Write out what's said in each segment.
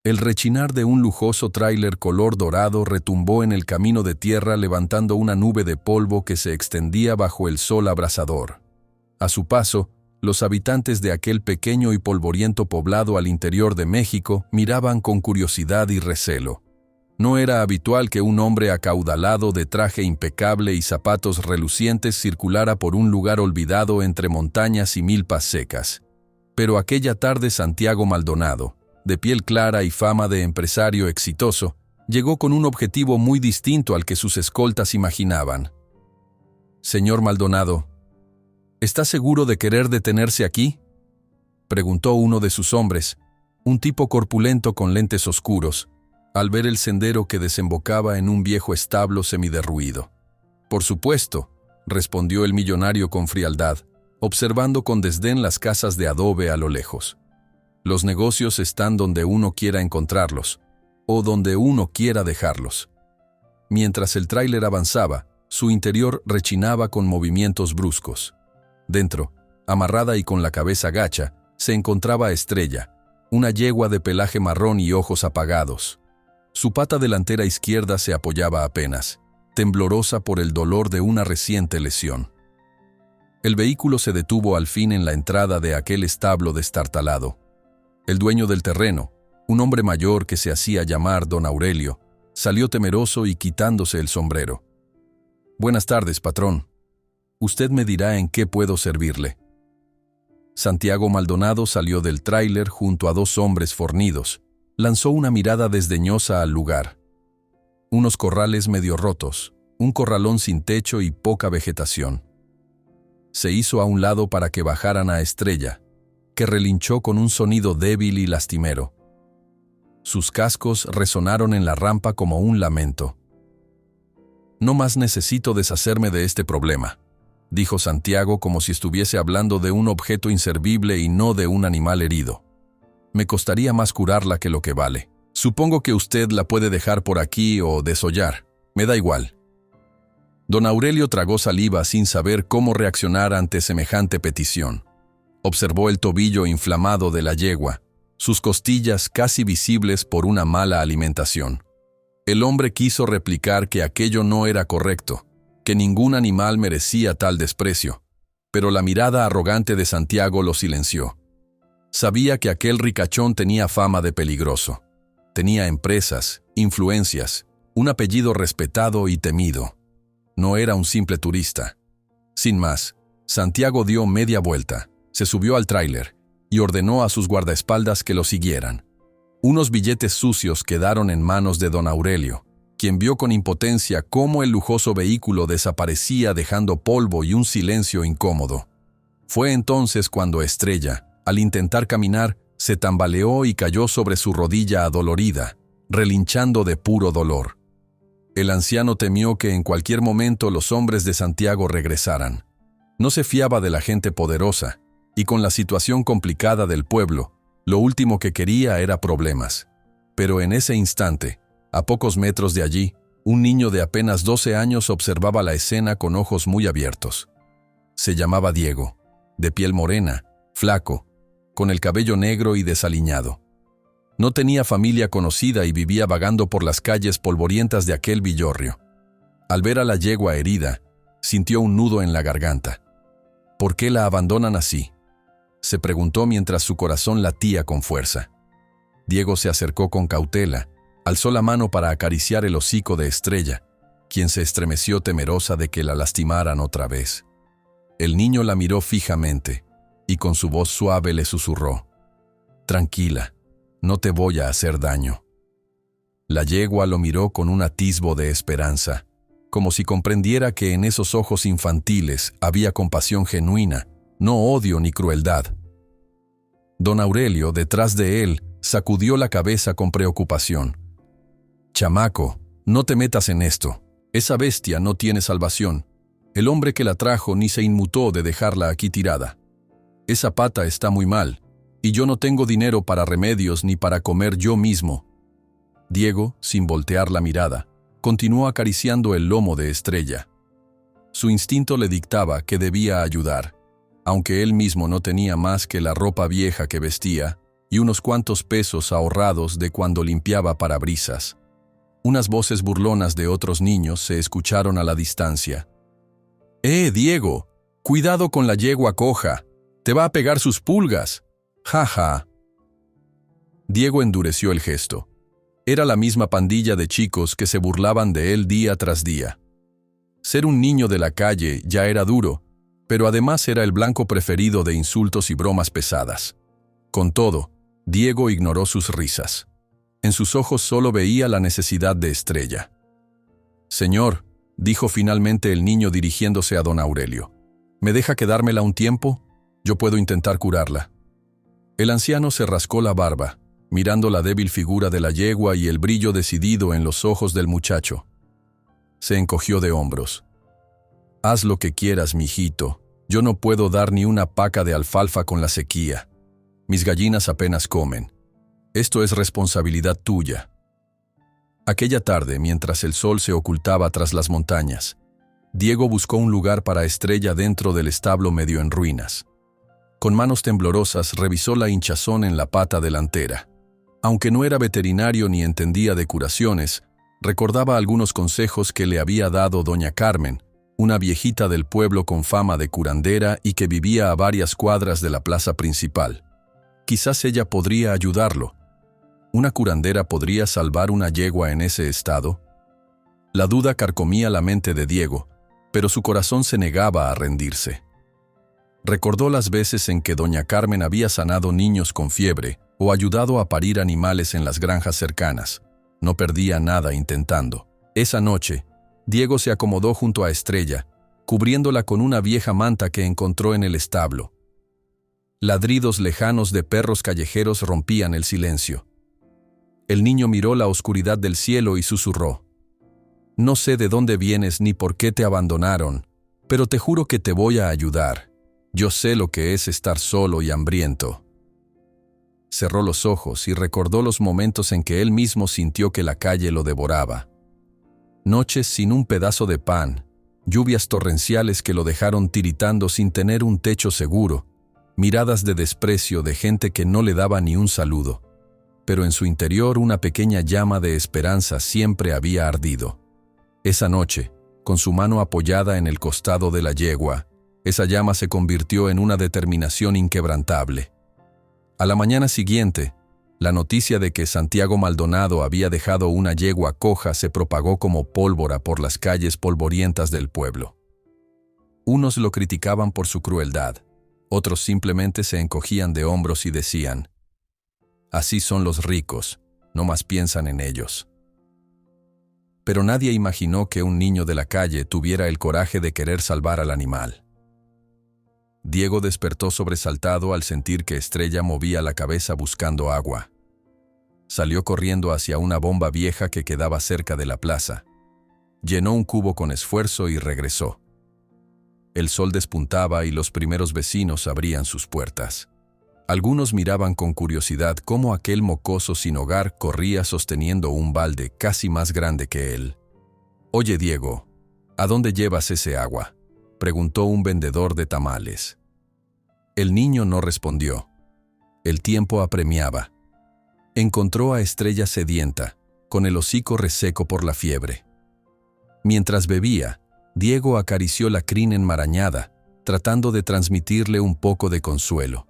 El rechinar de un lujoso tráiler color dorado retumbó en el camino de tierra levantando una nube de polvo que se extendía bajo el sol abrasador. A su paso, los habitantes de aquel pequeño y polvoriento poblado al interior de México miraban con curiosidad y recelo. No era habitual que un hombre acaudalado de traje impecable y zapatos relucientes circulara por un lugar olvidado entre montañas y milpas secas. Pero aquella tarde Santiago Maldonado, de piel clara y fama de empresario exitoso, llegó con un objetivo muy distinto al que sus escoltas imaginaban. «Señor Maldonado, ¿está seguro de querer detenerse aquí?», preguntó uno de sus hombres, un tipo corpulento con lentes oscuros, al ver el sendero que desembocaba en un viejo establo semiderruido. «Por supuesto», respondió el millonario con frialdad, observando con desdén las casas de adobe a lo lejos. «Los negocios están donde uno quiera encontrarlos, o donde uno quiera dejarlos». Mientras el tráiler avanzaba, su interior rechinaba con movimientos bruscos. Dentro, amarrada y con la cabeza gacha, se encontraba Estrella, una yegua de pelaje marrón y ojos apagados. Su pata delantera izquierda se apoyaba apenas, temblorosa por el dolor de una reciente lesión. El vehículo se detuvo al fin en la entrada de aquel establo destartalado. El dueño del terreno, un hombre mayor que se hacía llamar don Aurelio, salió temeroso y quitándose el sombrero. «Buenas tardes, patrón. Usted me dirá en qué puedo servirle». Santiago Maldonado salió del tráiler junto a dos hombres fornidos. Lanzó una mirada desdeñosa al lugar. Unos corrales medio rotos, un corralón sin techo y poca vegetación. Se hizo a un lado para que bajaran a Estrella, que relinchó con un sonido débil y lastimero. Sus cascos resonaron en la rampa como un lamento. «No más necesito deshacerme de este problema», dijo Santiago como si estuviese hablando de un objeto inservible y no de un animal herido. «Me costaría más curarla que lo que vale. Supongo que usted la puede dejar por aquí o desollar. Me da igual». Don Aurelio tragó saliva sin saber cómo reaccionar ante semejante petición. Observó el tobillo inflamado de la yegua, sus costillas casi visibles por una mala alimentación. El hombre quiso replicar que aquello no era correcto, que ningún animal merecía tal desprecio, pero la mirada arrogante de Santiago lo silenció. Sabía que aquel ricachón tenía fama de peligroso. Tenía empresas, influencias, un apellido respetado y temido. No era un simple turista. Sin más, Santiago dio media vuelta, se subió al tráiler y ordenó a sus guardaespaldas que lo siguieran. Unos billetes sucios quedaron en manos de don Aurelio, quien vio con impotencia cómo el lujoso vehículo desaparecía dejando polvo y un silencio incómodo. Fue entonces cuando Estrella, al intentar caminar, se tambaleó y cayó sobre su rodilla adolorida, relinchando de puro dolor. El anciano temió que en cualquier momento los hombres de Santiago regresaran. No se fiaba de la gente poderosa, y con la situación complicada del pueblo, lo último que quería era problemas. Pero en ese instante, a pocos metros de allí, un niño de apenas 12 años observaba la escena con ojos muy abiertos. Se llamaba Diego, de piel morena, flaco, con el cabello negro y desaliñado. No tenía familia conocida y vivía vagando por las calles polvorientas de aquel villorrio. Al ver a la yegua herida, sintió un nudo en la garganta. ¿Por qué la abandonan así?, se preguntó mientras su corazón latía con fuerza. Diego se acercó con cautela, alzó la mano para acariciar el hocico de Estrella, quien se estremeció temerosa de que la lastimaran otra vez. El niño la miró fijamente y con su voz suave le susurró: «Tranquila, no te voy a hacer daño». La yegua lo miró con un atisbo de esperanza, como si comprendiera que en esos ojos infantiles había compasión genuina, no odio ni crueldad. Don Aurelio, detrás de él, sacudió la cabeza con preocupación. «Chamaco, no te metas en esto. Esa bestia no tiene salvación. El hombre que la trajo ni se inmutó de dejarla aquí tirada. Esa pata está muy mal, y yo no tengo dinero para remedios ni para comer yo mismo». Diego, sin voltear la mirada, continuó acariciando el lomo de Estrella. Su instinto le dictaba que debía ayudar. Aunque él mismo no tenía más que la ropa vieja que vestía, y unos cuantos pesos ahorrados de cuando limpiaba parabrisas. Unas voces burlonas de otros niños se escucharon a la distancia. Diego! ¡Cuidado con la yegua coja! ¡Te va a pegar sus pulgas! ¡Ja, ja! Diego endureció el gesto. Era la misma pandilla de chicos que se burlaban de él día tras día. Ser un niño de la calle ya era duro, pero además era el blanco preferido de insultos y bromas pesadas. Con todo, Diego ignoró sus risas. En sus ojos solo veía la necesidad de Estrella. «Señor», dijo finalmente el niño dirigiéndose a don Aurelio, «¿me deja quedármela un tiempo? Yo puedo intentar curarla». El anciano se rascó la barba, mirando la débil figura de la yegua y el brillo decidido en los ojos del muchacho. Se encogió de hombros. «Haz lo que quieras, mijito. Yo no puedo dar ni una paca de alfalfa con la sequía. Mis gallinas apenas comen. Esto es responsabilidad tuya». Aquella tarde, mientras el sol se ocultaba tras las montañas, Diego buscó un lugar para Estrella dentro del establo medio en ruinas. Con manos temblorosas revisó la hinchazón en la pata delantera. Aunque no era veterinario ni entendía de curaciones, recordaba algunos consejos que le había dado doña Carmen, una viejita del pueblo con fama de curandera y que vivía a varias cuadras de la plaza principal. Quizás ella podría ayudarlo. ¿Una curandera podría salvar una yegua en ese estado? La duda carcomía la mente de Diego, pero su corazón se negaba a rendirse. Recordó las veces en que doña Carmen había sanado niños con fiebre o ayudado a parir animales en las granjas cercanas. No perdía nada intentando. Esa noche, Diego se acomodó junto a Estrella, cubriéndola con una vieja manta que encontró en el establo. Ladridos lejanos de perros callejeros rompían el silencio. El niño miró la oscuridad del cielo y susurró: «No sé de dónde vienes ni por qué te abandonaron, pero te juro que te voy a ayudar. Yo sé lo que es estar solo y hambriento». Cerró los ojos y recordó los momentos en que él mismo sintió que la calle lo devoraba. Noches sin un pedazo de pan, lluvias torrenciales que lo dejaron tiritando sin tener un techo seguro, miradas de desprecio de gente que no le daba ni un saludo. Pero en su interior una pequeña llama de esperanza siempre había ardido. Esa noche, con su mano apoyada en el costado de la yegua, esa llama se convirtió en una determinación inquebrantable. A la mañana siguiente, la noticia de que Santiago Maldonado había dejado una yegua coja se propagó como pólvora por las calles polvorientas del pueblo. Unos lo criticaban por su crueldad, otros simplemente se encogían de hombros y decían: «Así son los ricos, no más piensan en ellos». Pero nadie imaginó que un niño de la calle tuviera el coraje de querer salvar al animal. Diego despertó sobresaltado al sentir que Estrella movía la cabeza buscando agua. Salió corriendo hacia una bomba vieja que quedaba cerca de la plaza. Llenó un cubo con esfuerzo y regresó. El sol despuntaba y los primeros vecinos abrían sus puertas. Algunos miraban con curiosidad cómo aquel mocoso sin hogar corría sosteniendo un balde casi más grande que él. «Oye, Diego, ¿a dónde llevas ese agua?», preguntó un vendedor de tamales. El niño no respondió. El tiempo apremiaba. Encontró a Estrella sedienta, con el hocico reseco por la fiebre. Mientras bebía, Diego acarició la crin enmarañada, tratando de transmitirle un poco de consuelo.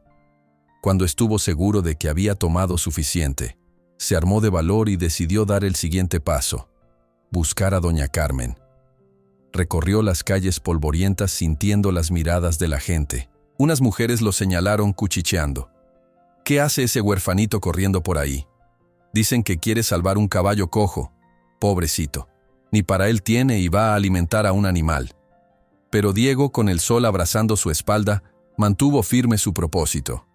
Cuando estuvo seguro de que había tomado suficiente, se armó de valor y decidió dar el siguiente paso: buscar a doña Carmen. Recorrió las calles polvorientas sintiendo las miradas de la gente. Unas mujeres lo señalaron cuchicheando. «¿Qué hace ese huerfanito corriendo por ahí? Dicen que quiere salvar un caballo cojo. Pobrecito. Ni para él tiene y va a alimentar a un animal». Pero Diego, con el sol abrazando su espalda, mantuvo firme su propósito.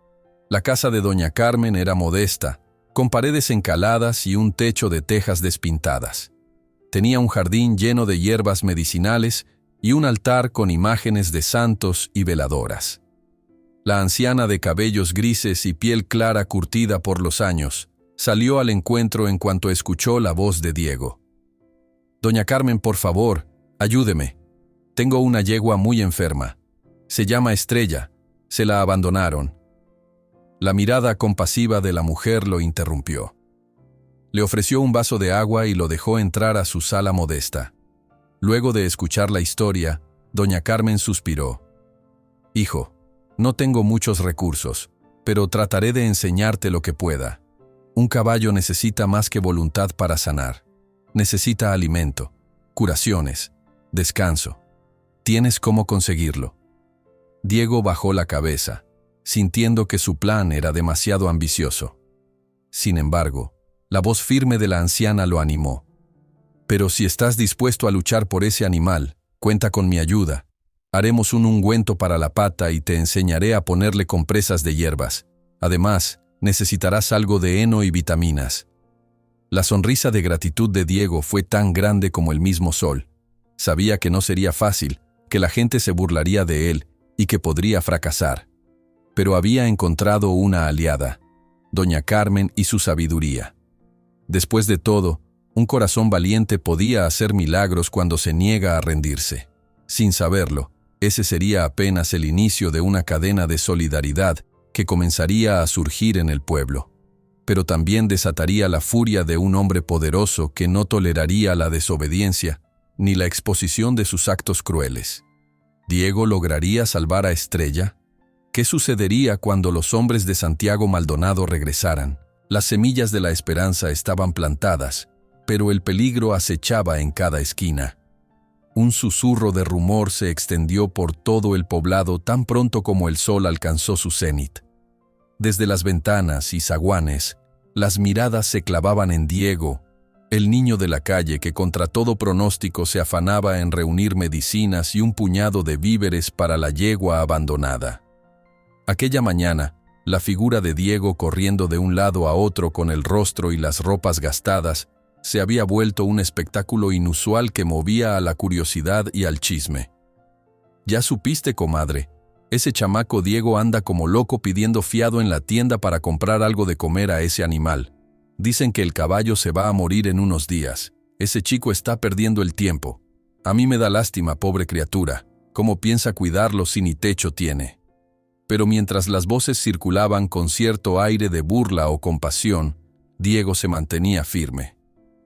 La casa de doña Carmen era modesta, con paredes encaladas y un techo de tejas despintadas. Tenía un jardín lleno de hierbas medicinales y un altar con imágenes de santos y veladoras. La anciana de cabellos grises y piel clara curtida por los años salió al encuentro en cuanto escuchó la voz de Diego. «Doña Carmen, por favor, ayúdeme. Tengo una yegua muy enferma. Se llama Estrella. Se la abandonaron». La mirada compasiva de la mujer lo interrumpió. Le ofreció un vaso de agua y lo dejó entrar a su sala modesta. Luego de escuchar la historia, doña Carmen suspiró. «Hijo, no tengo muchos recursos, pero trataré de enseñarte lo que pueda. Un caballo necesita más que voluntad para sanar. Necesita alimento, curaciones, descanso. Tienes cómo conseguirlo». Diego bajó la cabeza, sintiendo que su plan era demasiado ambicioso. Sin embargo, la voz firme de la anciana lo animó. «Pero si estás dispuesto a luchar por ese animal, cuenta con mi ayuda. Haremos un ungüento para la pata y te enseñaré a ponerle compresas de hierbas. Además, necesitarás algo de heno y vitaminas». La sonrisa de gratitud de Diego fue tan grande como el mismo sol. Sabía que no sería fácil, que la gente se burlaría de él y que podría fracasar. Pero había encontrado una aliada, doña Carmen y su sabiduría. Después de todo, un corazón valiente podía hacer milagros cuando se niega a rendirse. Sin saberlo, ese sería apenas el inicio de una cadena de solidaridad que comenzaría a surgir en el pueblo. Pero también desataría la furia de un hombre poderoso que no toleraría la desobediencia ni la exposición de sus actos crueles. ¿Diego lograría salvar a Estrella? ¿Qué sucedería cuando los hombres de Santiago Maldonado regresaran? Las semillas de la esperanza estaban plantadas, pero el peligro acechaba en cada esquina. Un susurro de rumor se extendió por todo el poblado tan pronto como el sol alcanzó su cenit. Desde las ventanas y zaguanes, las miradas se clavaban en Diego, el niño de la calle que contra todo pronóstico se afanaba en reunir medicinas y un puñado de víveres para la yegua abandonada. Aquella mañana, la figura de Diego corriendo de un lado a otro con el rostro y las ropas gastadas se había vuelto un espectáculo inusual que movía a la curiosidad y al chisme. «Ya supiste, comadre, ese chamaco Diego anda como loco pidiendo fiado en la tienda para comprar algo de comer a ese animal. Dicen que el caballo se va a morir en unos días. Ese chico está perdiendo el tiempo. A mí me da lástima, pobre criatura. ¿Cómo piensa cuidarlo si ni techo tiene?» Pero mientras las voces circulaban con cierto aire de burla o compasión, Diego se mantenía firme.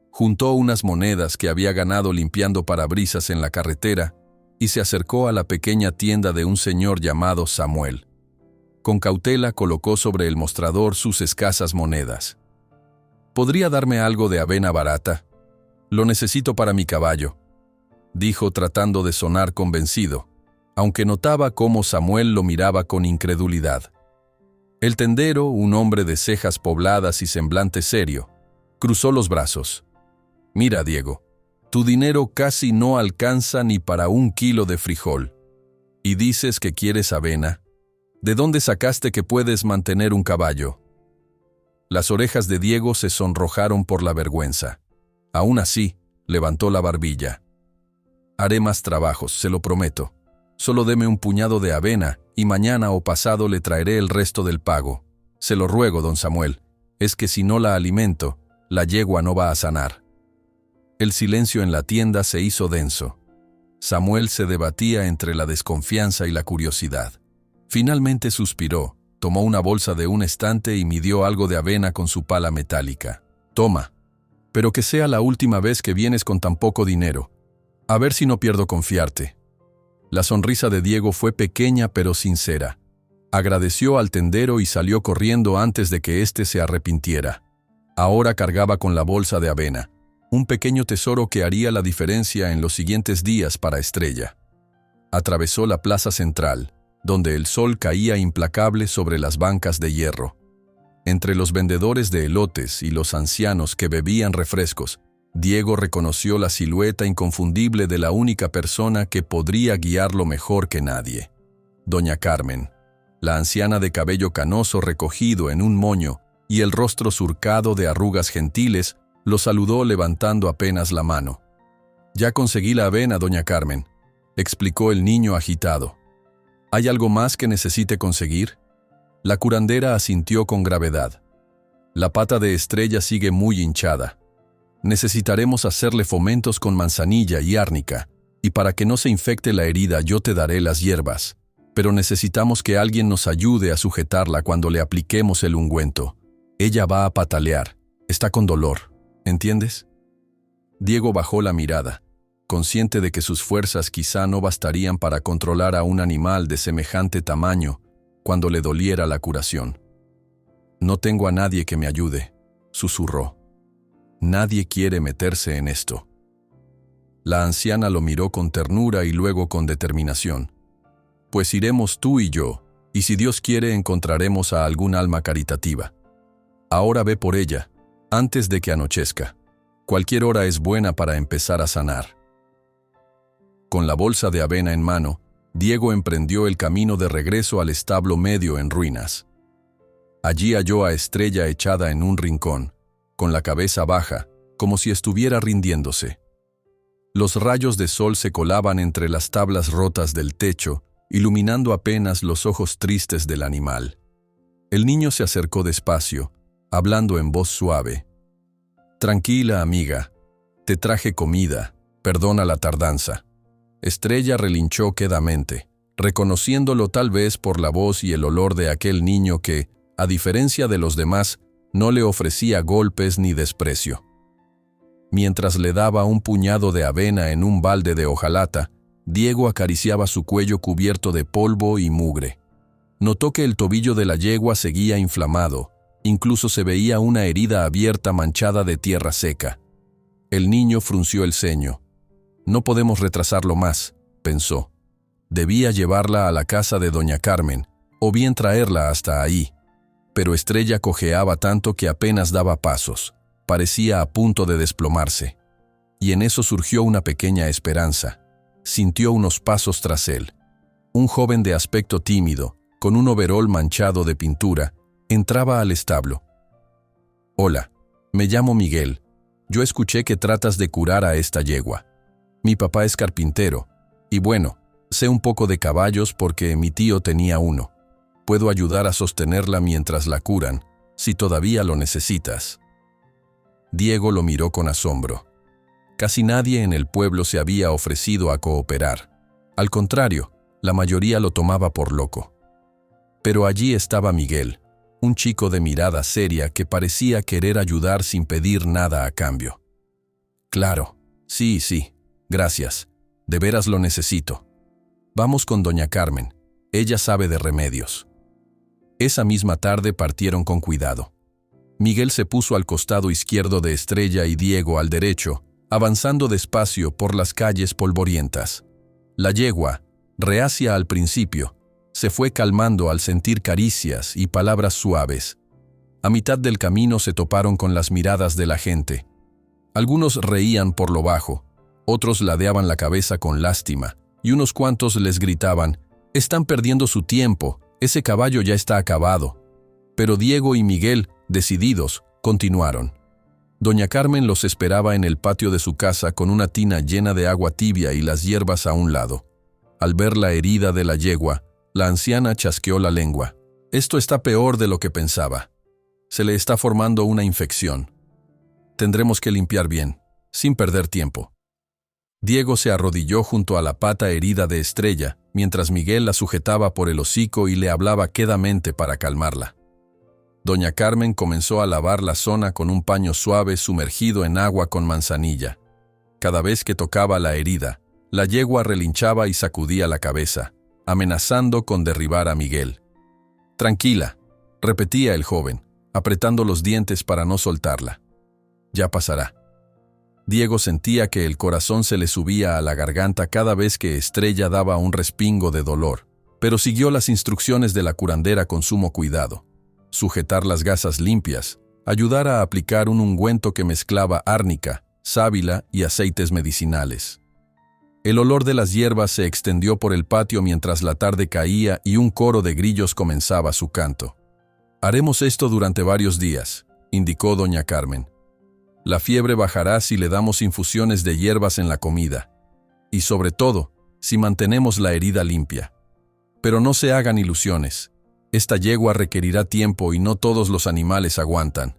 Juntó unas monedas que había ganado limpiando parabrisas en la carretera y se acercó a la pequeña tienda de un señor llamado Samuel. Con cautela colocó sobre el mostrador sus escasas monedas. «¿Podría darme algo de avena barata? Lo necesito para mi caballo», dijo tratando de sonar convencido, aunque notaba cómo Samuel lo miraba con incredulidad. El tendero, un hombre de cejas pobladas y semblante serio, cruzó los brazos. «Mira, Diego, tu dinero casi no alcanza ni para 1 kilo de frijol. ¿Y dices que quieres avena? ¿De dónde sacaste que puedes mantener un caballo?» Las orejas de Diego se sonrojaron por la vergüenza. Aún así, levantó la barbilla. «Haré más trabajos, se lo prometo. Solo deme un puñado de avena y mañana o pasado le traeré el resto del pago. Se lo ruego, don Samuel, es que si no la alimento, la yegua no va a sanar». El silencio en la tienda se hizo denso. Samuel se debatía entre la desconfianza y la curiosidad. Finalmente suspiró, tomó una bolsa de un estante y midió algo de avena con su pala metálica. «Toma, pero que sea la última vez que vienes con tan poco dinero. A ver si no pierdo confiarte». La sonrisa de Diego fue pequeña pero sincera. Agradeció al tendero y salió corriendo antes de que éste se arrepintiera. Ahora cargaba con la bolsa de avena, un pequeño tesoro que haría la diferencia en los siguientes días para Estrella. Atravesó la plaza central, donde el sol caía implacable sobre las bancas de hierro. Entre los vendedores de elotes y los ancianos que bebían refrescos, Diego reconoció la silueta inconfundible de la única persona que podría guiarlo mejor que nadie: doña Carmen, la anciana de cabello canoso recogido en un moño y el rostro surcado de arrugas gentiles. Lo saludó levantando apenas la mano. «Ya conseguí la avena, doña Carmen», explicó el niño agitado. «¿Hay algo más que necesite conseguir?» La curandera asintió con gravedad. «La pata de Estrella sigue muy hinchada. Necesitaremos hacerle fomentos con manzanilla y árnica, y para que no se infecte la herida yo te daré las hierbas. pero necesitamos que alguien nos ayude a sujetarla cuando le apliquemos el ungüento. Ella va a patalear. Está con dolor. ¿Entiendes? Diego bajó la mirada, consciente de que sus fuerzas quizá no bastarían para controlar a un animal de semejante tamaño cuando le doliera la curación. «No tengo a nadie que me ayude», susurró. «Nadie quiere meterse en esto». La anciana lo miró con ternura y luego con determinación. «Pues iremos tú y yo, y si Dios quiere encontraremos a algún alma caritativa. Ahora ve por ella, antes de que anochezca. Cualquier hora es buena para empezar a sanar». Con la bolsa de avena en mano, Diego emprendió el camino de regreso al establo medio en ruinas. Allí halló a Estrella echada en un rincón, con la cabeza baja, como si estuviera rindiéndose. Los rayos de sol se colaban entre las tablas rotas del techo, iluminando apenas los ojos tristes del animal. El niño se acercó despacio, hablando en voz suave. «Tranquila, amiga. Te traje comida. Perdona la tardanza». Estrella relinchó quedamente, reconociéndolo tal vez por la voz y el olor de aquel niño que, a diferencia de los demás, no le ofrecía golpes ni desprecio. Mientras le daba un puñado de avena en un balde de hojalata, Diego acariciaba su cuello cubierto de polvo y mugre. Notó que el tobillo de la yegua seguía inflamado, incluso se veía una herida abierta manchada de tierra seca. El niño frunció el ceño. «No podemos retrasarlo más», pensó. Debía llevarla a la casa de doña Carmen, o bien traerla hasta ahí. Pero Estrella cojeaba tanto que apenas daba pasos. Parecía a punto de desplomarse. Y en eso surgió una pequeña esperanza. Sintió unos pasos tras él. Un joven de aspecto tímido, con un overol manchado de pintura, entraba al establo. «Hola, me llamo Miguel. Yo escuché que tratas de curar a esta yegua. Mi papá es carpintero, y bueno, sé un poco de caballos porque mi tío tenía uno. Puedo ayudar a sostenerla mientras la curan, si todavía lo necesitas». Diego lo miró con asombro. Casi nadie en el pueblo se había ofrecido a cooperar. Al contrario, la mayoría lo tomaba por loco. Pero allí estaba Miguel, un chico de mirada seria que parecía querer ayudar sin pedir nada a cambio. «Claro, sí, gracias. De veras lo necesito. Vamos con doña Carmen. Ella sabe de remedios». Esa misma tarde partieron con cuidado. Miguel se puso al costado izquierdo de Estrella y Diego al derecho, avanzando despacio por las calles polvorientas. La yegua, reacia al principio, se fue calmando al sentir caricias y palabras suaves. A mitad del camino se toparon con las miradas de la gente. Algunos reían por lo bajo, otros ladeaban la cabeza con lástima, y unos cuantos les gritaban: «Están perdiendo su tiempo, ese caballo ya está acabado». Pero Diego y Miguel, decididos, continuaron. Doña Carmen los esperaba en el patio de su casa con una tina llena de agua tibia y las hierbas a un lado. Al ver la herida de la yegua, la anciana chasqueó la lengua. «Esto está peor de lo que pensaba. Se le está formando una infección. Tendremos que limpiar bien, sin perder tiempo». Diego se arrodilló junto a la pata herida de Estrella, mientras Miguel la sujetaba por el hocico y le hablaba quedamente para calmarla. Doña Carmen comenzó a lavar la zona con un paño suave sumergido en agua con manzanilla. Cada vez que tocaba la herida, la yegua relinchaba y sacudía la cabeza, amenazando con derribar a Miguel. «Tranquila», repetía el joven, apretando los dientes para no soltarla. «Ya pasará». Diego sentía que el corazón se le subía a la garganta cada vez que Estrella daba un respingo de dolor, pero siguió las instrucciones de la curandera con sumo cuidado. Sujetar las gasas limpias, ayudar a aplicar un ungüento que mezclaba árnica, sábila y aceites medicinales. El olor de las hierbas se extendió por el patio mientras la tarde caía y un coro de grillos comenzaba su canto. «Haremos esto durante varios días», indicó doña Carmen. «La fiebre bajará si le damos infusiones de hierbas en la comida. Y sobre todo, si mantenemos la herida limpia. Pero no se hagan ilusiones. Esta yegua requerirá tiempo y no todos los animales aguantan».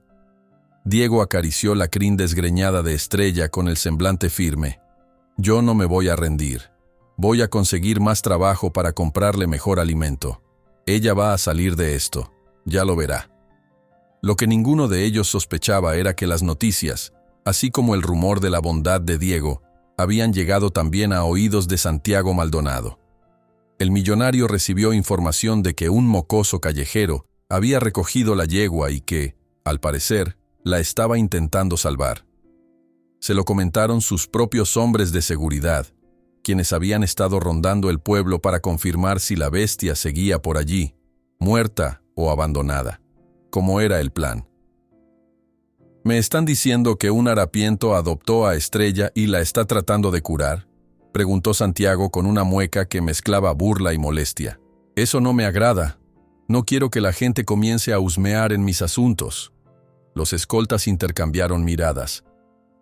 Diego acarició la crin desgreñada de Estrella con el semblante firme. «Yo no me voy a rendir. Voy a conseguir más trabajo para comprarle mejor alimento. Ella va a salir de esto, ya lo verá. Lo que ninguno de ellos sospechaba era que las noticias, así como el rumor de la bondad de Diego, habían llegado también a oídos de Santiago Maldonado. El millonario recibió información de que un mocoso callejero había recogido la yegua y que, al parecer, la estaba intentando salvar. Se lo comentaron sus propios hombres de seguridad, quienes habían estado rondando el pueblo para confirmar si la bestia seguía por allí, muerta o abandonada, como era el plan. ¿Me están diciendo que un harapiento adoptó a Estrella y la está tratando de curar?, preguntó Santiago con una mueca que mezclaba burla y molestia. Eso no me agrada. No quiero que la gente comience a husmear en mis asuntos. Los escoltas intercambiaron miradas.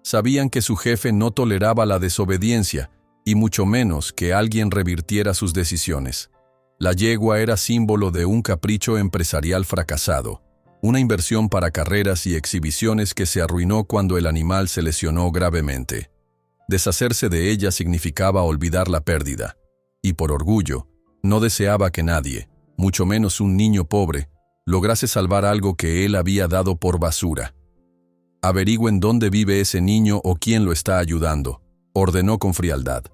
Sabían que su jefe no toleraba la desobediencia, y mucho menos que alguien revirtiera sus decisiones. La yegua era símbolo de un capricho empresarial fracasado, una inversión para carreras y exhibiciones que se arruinó cuando el animal se lesionó gravemente. Deshacerse de ella significaba olvidar la pérdida, y por orgullo, no deseaba que nadie, mucho menos un niño pobre, lograse salvar algo que él había dado por basura. Averigüen dónde vive ese niño o quién lo está ayudando, ordenó con frialdad.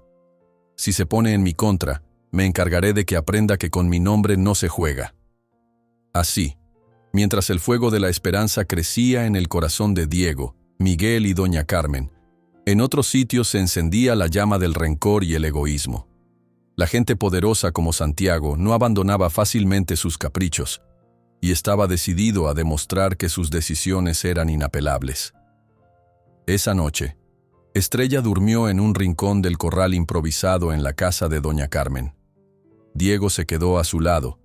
Si se pone en mi contra, me encargaré de que aprenda que con mi nombre no se juega. Así, mientras el fuego de la esperanza crecía en el corazón de Diego, Miguel y doña Carmen, en otros sitios se encendía la llama del rencor y el egoísmo. La gente poderosa como Santiago no abandonaba fácilmente sus caprichos, y estaba decidido a demostrar que sus decisiones eran inapelables. Esa noche, Estrella durmió en un rincón del corral improvisado en la casa de doña Carmen. Diego se quedó a su lado,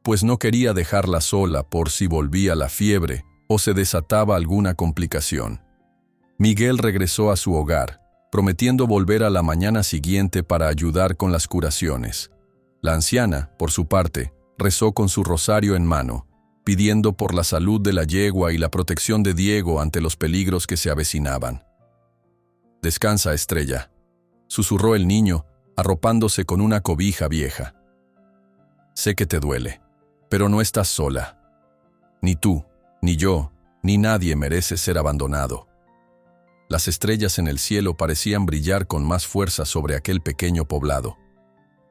pues no quería dejarla sola por si volvía la fiebre o se desataba alguna complicación. Miguel regresó a su hogar, prometiendo volver a la mañana siguiente para ayudar con las curaciones. La anciana, por su parte, rezó con su rosario en mano, pidiendo por la salud de la yegua y la protección de Diego ante los peligros que se avecinaban. «Descansa, Estrella», susurró el niño, arropándose con una cobija vieja. «Sé que te duele, pero no estás sola. Ni tú, ni yo, ni nadie merece ser abandonado». Las estrellas en el cielo parecían brillar con más fuerza sobre aquel pequeño poblado.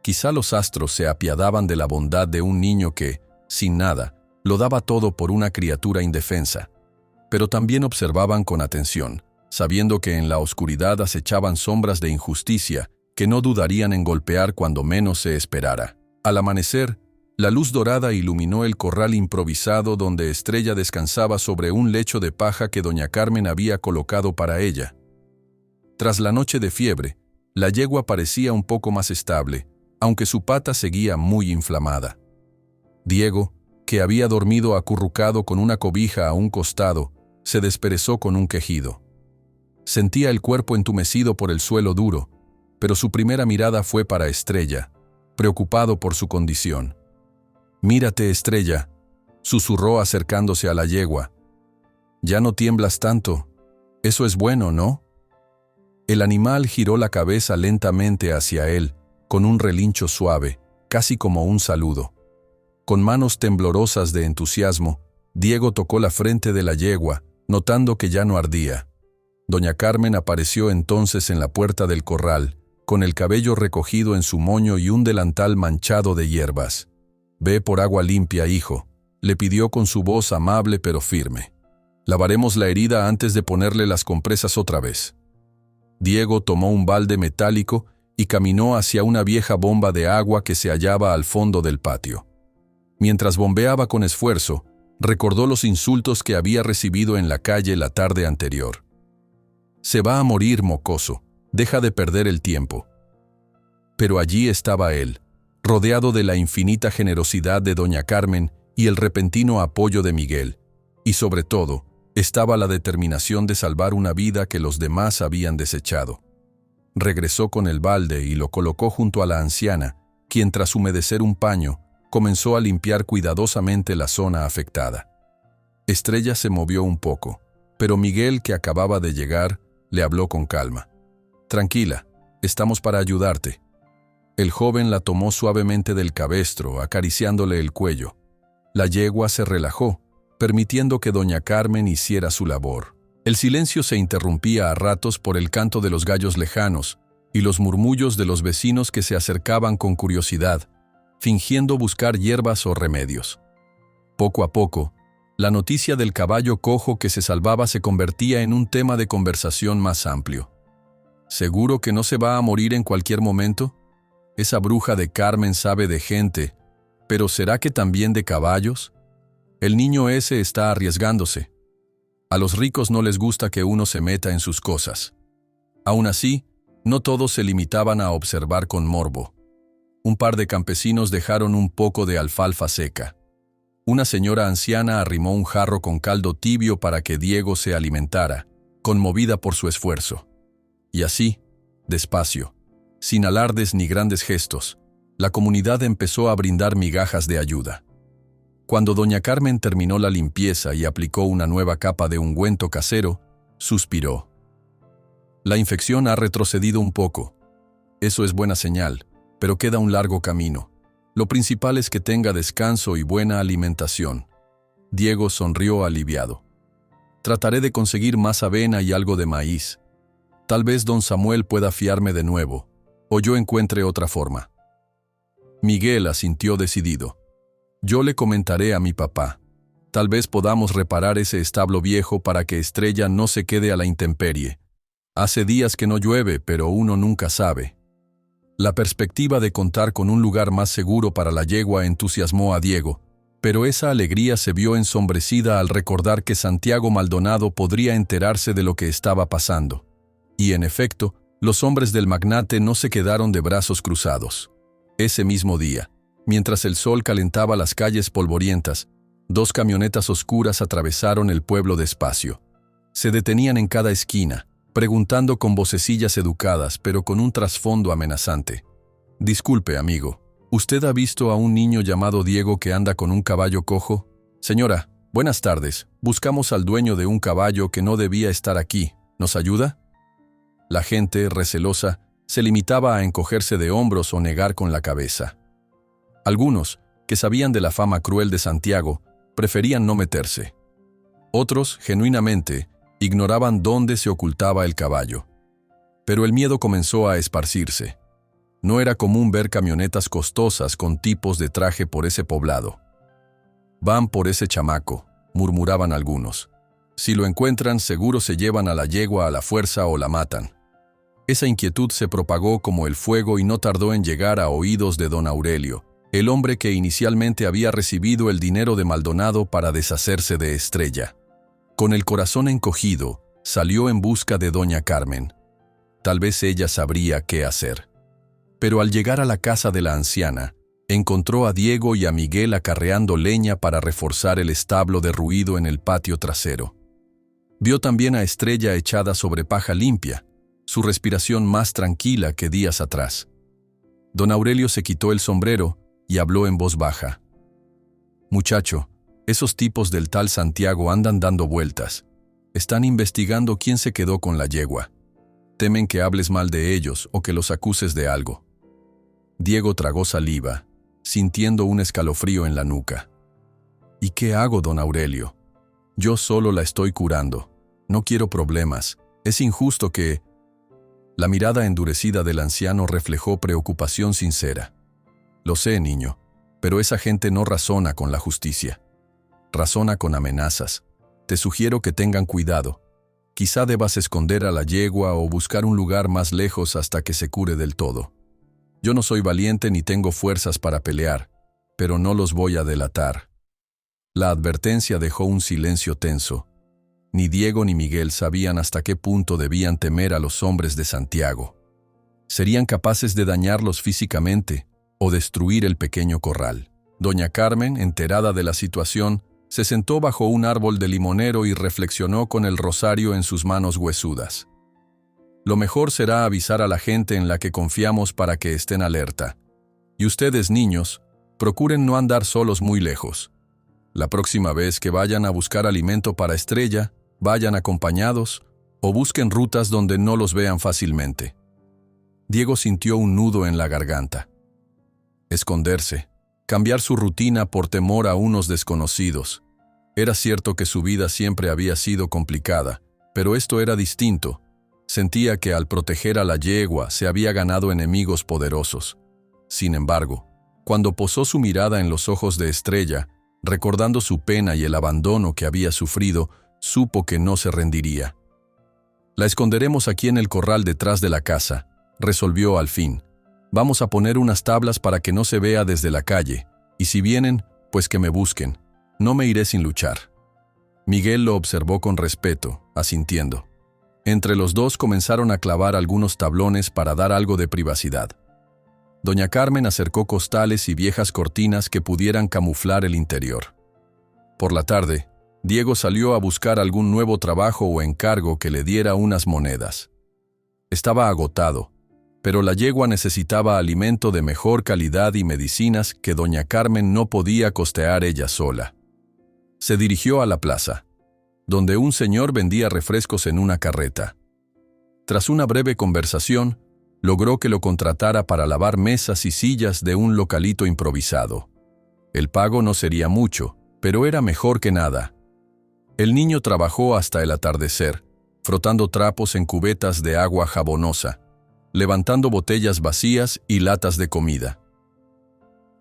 Quizá los astros se apiadaban de la bondad de un niño que, sin nada, lo daba todo por una criatura indefensa, pero también observaban con atención, sabiendo que en la oscuridad acechaban sombras de injusticia que no dudarían en golpear cuando menos se esperara. Al amanecer, la luz dorada iluminó el corral improvisado donde Estrella descansaba sobre un lecho de paja que doña Carmen había colocado para ella. Tras la noche de fiebre, la yegua parecía un poco más estable, aunque su pata seguía muy inflamada. Diego, que había dormido acurrucado con una cobija a un costado, se desperezó con un quejido. Sentía el cuerpo entumecido por el suelo duro, pero su primera mirada fue para Estrella, preocupado por su condición. «Mírate, Estrella», susurró acercándose a la yegua. «Ya no tiemblas tanto. Eso es bueno, ¿no?». El animal giró la cabeza lentamente hacia él, con un relincho suave, casi como un saludo. Con manos temblorosas de entusiasmo, Diego tocó la frente de la yegua, notando que ya no ardía. Doña Carmen apareció entonces en la puerta del corral, con el cabello recogido en su moño y un delantal manchado de hierbas. «Ve por agua limpia, hijo», le pidió con su voz amable pero firme. «Lavaremos la herida antes de ponerle las compresas otra vez». Diego tomó un balde metálico y caminó hacia una vieja bomba de agua que se hallaba al fondo del patio. Mientras bombeaba con esfuerzo, recordó los insultos que había recibido en la calle la tarde anterior. «Se va a morir, mocoso. Deja de perder el tiempo». Pero allí estaba él, rodeado de la infinita generosidad de doña Carmen y el repentino apoyo de Miguel, y sobre todo, estaba la determinación de salvar una vida que los demás habían desechado. Regresó con el balde y lo colocó junto a la anciana, quien tras humedecer un paño, comenzó a limpiar cuidadosamente la zona afectada. Estrella se movió un poco, pero Miguel, que acababa de llegar, le habló con calma. «Tranquila, estamos para ayudarte». El joven la tomó suavemente del cabestro, acariciándole el cuello. La yegua se relajó, permitiendo que doña Carmen hiciera su labor. El silencio se interrumpía a ratos por el canto de los gallos lejanos y los murmullos de los vecinos que se acercaban con curiosidad, fingiendo buscar hierbas o remedios. Poco a poco, la noticia del caballo cojo que se salvaba se convertía en un tema de conversación más amplio. ¿Seguro que no se va a morir en cualquier momento? Esa bruja de Carmen sabe de gente, pero ¿será que también de caballos? El niño ese está arriesgándose. A los ricos no les gusta que uno se meta en sus cosas. Aún así, no todos se limitaban a observar con morbo. Un par de campesinos dejaron un poco de alfalfa seca. Una señora anciana arrimó un jarro con caldo tibio para que Diego se alimentara, conmovida por su esfuerzo. Y así, despacio, sin alardes ni grandes gestos, la comunidad empezó a brindar migajas de ayuda. Cuando doña Carmen terminó la limpieza y aplicó una nueva capa de ungüento casero, suspiró. La infección ha retrocedido un poco. Eso es buena señal, pero queda un largo camino. Lo principal es que tenga descanso y buena alimentación. Diego sonrió aliviado. Trataré de conseguir más avena y algo de maíz. Tal vez don Samuel pueda fiarme de nuevo, o yo encuentre otra forma. Miguel asintió decidido. Yo le comentaré a mi papá. Tal vez podamos reparar ese establo viejo para que Estrella no se quede a la intemperie. Hace días que no llueve, pero uno nunca sabe. La perspectiva de contar con un lugar más seguro para la yegua entusiasmó a Diego, pero esa alegría se vio ensombrecida al recordar que Santiago Maldonado podría enterarse de lo que estaba pasando. Y en efecto, los hombres del magnate no se quedaron de brazos cruzados. Ese mismo día, mientras el sol calentaba las calles polvorientas, 2 camionetas oscuras atravesaron el pueblo despacio. Se detenían en cada esquina, preguntando con vocecillas educadas, pero con un trasfondo amenazante. «Disculpe, amigo, ¿usted ha visto a un niño llamado Diego que anda con un caballo cojo? Señora, buenas tardes. Buscamos al dueño de un caballo que no debía estar aquí. ¿Nos ayuda?» La gente, recelosa, se limitaba a encogerse de hombros o negar con la cabeza. Algunos, que sabían de la fama cruel de Santiago, preferían no meterse. Otros, genuinamente, ignoraban dónde se ocultaba el caballo. Pero el miedo comenzó a esparcirse. No era común ver camionetas costosas con tipos de traje por ese poblado. «Van por ese chamaco», murmuraban algunos. «Si lo encuentran, seguro se llevan a la yegua a la fuerza o la matan». Esa inquietud se propagó como el fuego y no tardó en llegar a oídos de don Aurelio, el hombre que inicialmente había recibido el dinero de Maldonado para deshacerse de Estrella. Con el corazón encogido, salió en busca de doña Carmen. Tal vez ella sabría qué hacer. Pero al llegar a la casa de la anciana, encontró a Diego y a Miguel acarreando leña para reforzar el establo derruido en el patio trasero. Vio también a Estrella echada sobre paja limpia, su respiración más tranquila que días atrás. Don Aurelio se quitó el sombrero y habló en voz baja. «Muchacho, esos tipos del tal Santiago andan dando vueltas. Están investigando quién se quedó con la yegua. Temen que hables mal de ellos o que los acuses de algo». Diego tragó saliva, sintiendo un escalofrío en la nuca. «¿Y qué hago, don Aurelio? Yo solo la estoy curando. No quiero problemas. Es injusto que...» La mirada endurecida del anciano reflejó preocupación sincera. «Lo sé, niño, pero esa gente no razona con la justicia. Razona con amenazas. Te sugiero que tengan cuidado. Quizá debas esconder a la yegua o buscar un lugar más lejos hasta que se cure del todo. Yo no soy valiente ni tengo fuerzas para pelear, pero no los voy a delatar». La advertencia dejó un silencio tenso. Ni Diego ni Miguel sabían hasta qué punto debían temer a los hombres de Santiago. Serían capaces de dañarlos físicamente o destruir el pequeño corral. Doña Carmen, enterada de la situación, se sentó bajo un árbol de limonero y reflexionó con el rosario en sus manos huesudas. «Lo mejor será avisar a la gente en la que confiamos para que estén alerta. Y ustedes, niños, procuren no andar solos muy lejos. La próxima vez que vayan a buscar alimento para Estrella, vayan acompañados o busquen rutas donde no los vean fácilmente». Diego sintió un nudo en la garganta. Esconderse, cambiar su rutina por temor a unos desconocidos. Era cierto que su vida siempre había sido complicada, pero esto era distinto. Sentía que al proteger a la yegua se había ganado enemigos poderosos. Sin embargo, cuando posó su mirada en los ojos de Estrella, recordando su pena y el abandono que había sufrido, supo que no se rendiría. «La esconderemos aquí en el corral detrás de la casa», resolvió al fin. «Vamos a poner unas tablas para que no se vea desde la calle, y si vienen, pues que me busquen. No me iré sin luchar». Miguel lo observó con respeto, asintiendo. Entre los dos comenzaron a clavar algunos tablones para dar algo de privacidad. Doña Carmen acercó costales y viejas cortinas que pudieran camuflar el interior. Por la tarde, Diego salió a buscar algún nuevo trabajo o encargo que le diera unas monedas. Estaba agotado, pero la yegua necesitaba alimento de mejor calidad y medicinas que doña Carmen no podía costear ella sola. Se dirigió a la plaza, donde un señor vendía refrescos en una carreta. Tras una breve conversación, logró que lo contratara para lavar mesas y sillas de un localito improvisado. El pago no sería mucho, pero era mejor que nada. El niño trabajó hasta el atardecer, frotando trapos en cubetas de agua jabonosa, levantando botellas vacías y latas de comida.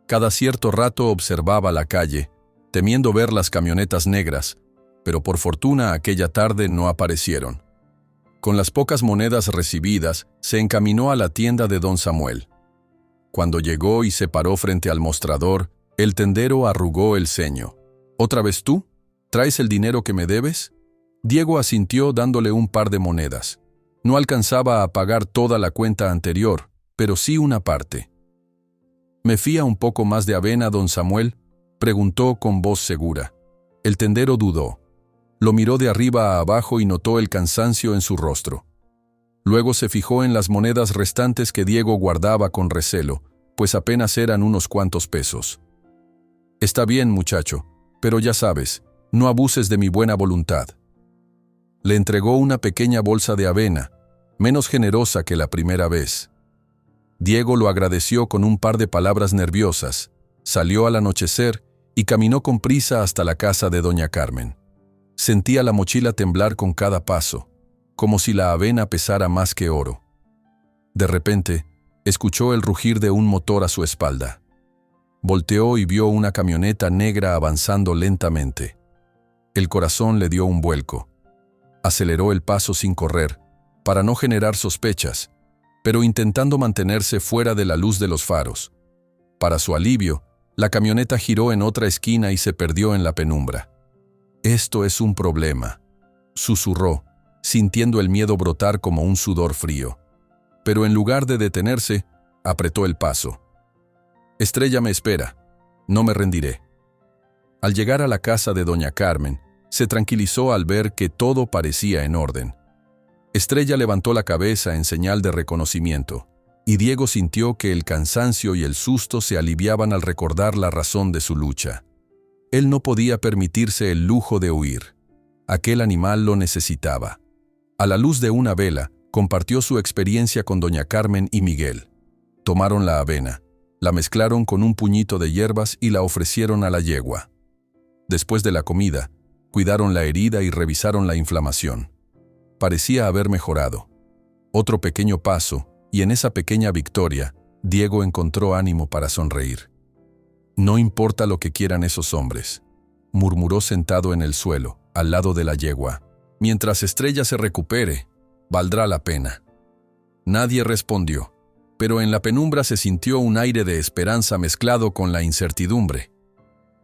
Cada cierto rato observaba la calle, temiendo ver las camionetas negras, pero por fortuna aquella tarde no aparecieron. Con las pocas monedas recibidas, se encaminó a la tienda de don Samuel. Cuando llegó y se paró frente al mostrador, el tendero arrugó el ceño. «¿Otra vez tú? ¿Traes el dinero que me debes?» Diego asintió dándole un par de monedas. No alcanzaba a pagar toda la cuenta anterior, pero sí una parte. «¿Me fía un poco más de avena, don Samuel?», preguntó con voz segura. El tendero dudó. Lo miró de arriba a abajo y notó el cansancio en su rostro. Luego se fijó en las monedas restantes que Diego guardaba con recelo, pues apenas eran unos cuantos pesos. «Está bien, muchacho, pero ya sabes, no abuses de mi buena voluntad». Le entregó una pequeña bolsa de avena, menos generosa que la primera vez. Diego lo agradeció con un par de palabras nerviosas, salió al anochecer y caminó con prisa hasta la casa de doña Carmen. Sentía la mochila temblar con cada paso, como si la avena pesara más que oro. De repente, escuchó el rugir de un motor a su espalda. Volteó y vio una camioneta negra avanzando lentamente. El corazón le dio un vuelco. Aceleró el paso sin correr, para no generar sospechas, pero intentando mantenerse fuera de la luz de los faros. Para su alivio, la camioneta giró en otra esquina y se perdió en la penumbra. «Esto es un problema», susurró, sintiendo el miedo brotar como un sudor frío. Pero en lugar de detenerse, apretó el paso. «Estrella me espera. No me rendiré». Al llegar a la casa de doña Carmen, se tranquilizó al ver que todo parecía en orden. Estrella levantó la cabeza en señal de reconocimiento, y Diego sintió que el cansancio y el susto se aliviaban al recordar la razón de su lucha. Él no podía permitirse el lujo de huir. Aquel animal lo necesitaba. A la luz de una vela, compartió su experiencia con doña Carmen y Miguel. Tomaron la avena, la mezclaron con un puñito de hierbas y la ofrecieron a la yegua. Después de la comida, cuidaron la herida y revisaron la inflamación. Parecía haber mejorado. Otro pequeño paso, y en esa pequeña victoria, Diego encontró ánimo para sonreír. «No importa lo que quieran esos hombres», murmuró sentado en el suelo, al lado de la yegua. «Mientras Estrella se recupere, valdrá la pena». Nadie respondió, pero en la penumbra se sintió un aire de esperanza mezclado con la incertidumbre.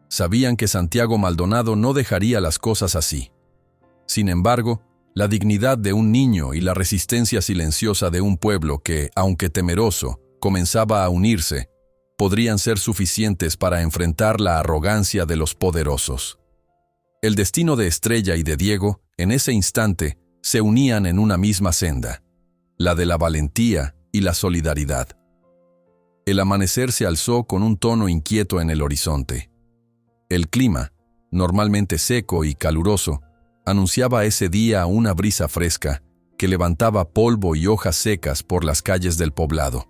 Sabían que Santiago Maldonado no dejaría las cosas así. Sin embargo, la dignidad de un niño y la resistencia silenciosa de un pueblo que, aunque temeroso, comenzaba a unirse, podrían ser suficientes para enfrentar la arrogancia de los poderosos. El destino de Estrella y de Diego, en ese instante, se unían en una misma senda, la de la valentía y la solidaridad. El amanecer se alzó con un tono inquieto en el horizonte. El clima, normalmente seco y caluroso, anunciaba ese día una brisa fresca que levantaba polvo y hojas secas por las calles del poblado.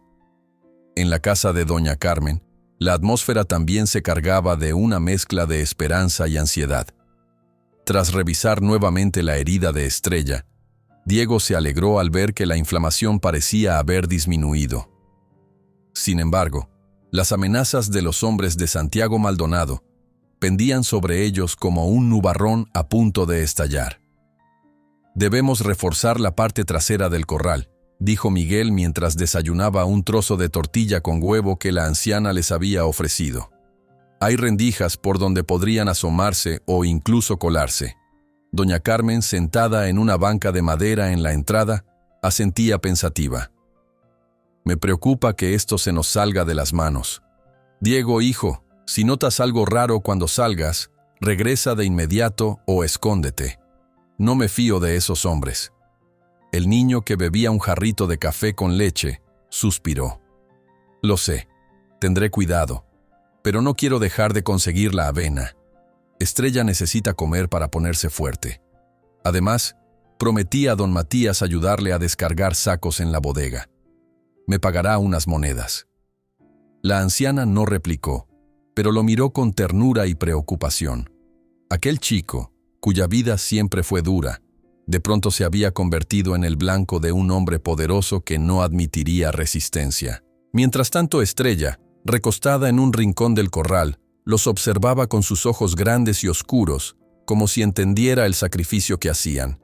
En la casa de doña Carmen, la atmósfera también se cargaba de una mezcla de esperanza y ansiedad. Tras revisar nuevamente la herida de Estrella, Diego se alegró al ver que la inflamación parecía haber disminuido. Sin embargo, las amenazas de los hombres de Santiago Maldonado pendían sobre ellos como un nubarrón a punto de estallar. «Debemos reforzar la parte trasera del corral», dijo Miguel mientras desayunaba un trozo de tortilla con huevo que la anciana les había ofrecido. «Hay rendijas por donde podrían asomarse o incluso colarse». Doña Carmen, sentada en una banca de madera en la entrada, asentía pensativa. «Me preocupa que esto se nos salga de las manos. Diego, hijo, si notas algo raro cuando salgas, regresa de inmediato o escóndete. No me fío de esos hombres». El niño, que bebía un jarrito de café con leche, suspiró. «Lo sé, tendré cuidado, pero no quiero dejar de conseguir la avena. Estrella necesita comer para ponerse fuerte. Además, prometí a don Matías ayudarle a descargar sacos en la bodega. Me pagará unas monedas». La anciana no replicó, pero lo miró con ternura y preocupación. Aquel chico, cuya vida siempre fue dura, de pronto se había convertido en el blanco de un hombre poderoso que no admitiría resistencia. Mientras tanto, Estrella, recostada en un rincón del corral, los observaba con sus ojos grandes y oscuros, como si entendiera el sacrificio que hacían.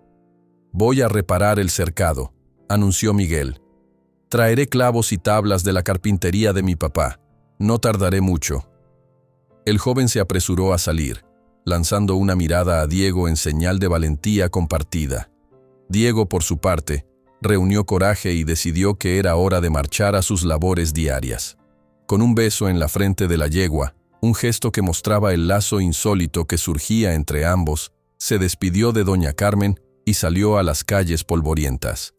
«Voy a reparar el cercado», anunció Miguel. «Traeré clavos y tablas de la carpintería de mi papá. No tardaré mucho». El joven se apresuró a salir, lanzando una mirada a Diego en señal de valentía compartida. Diego, por su parte, reunió coraje y decidió que era hora de marchar a sus labores diarias. Con un beso en la frente de la yegua, un gesto que mostraba el lazo insólito que surgía entre ambos, se despidió de doña Carmen y salió a las calles polvorientas.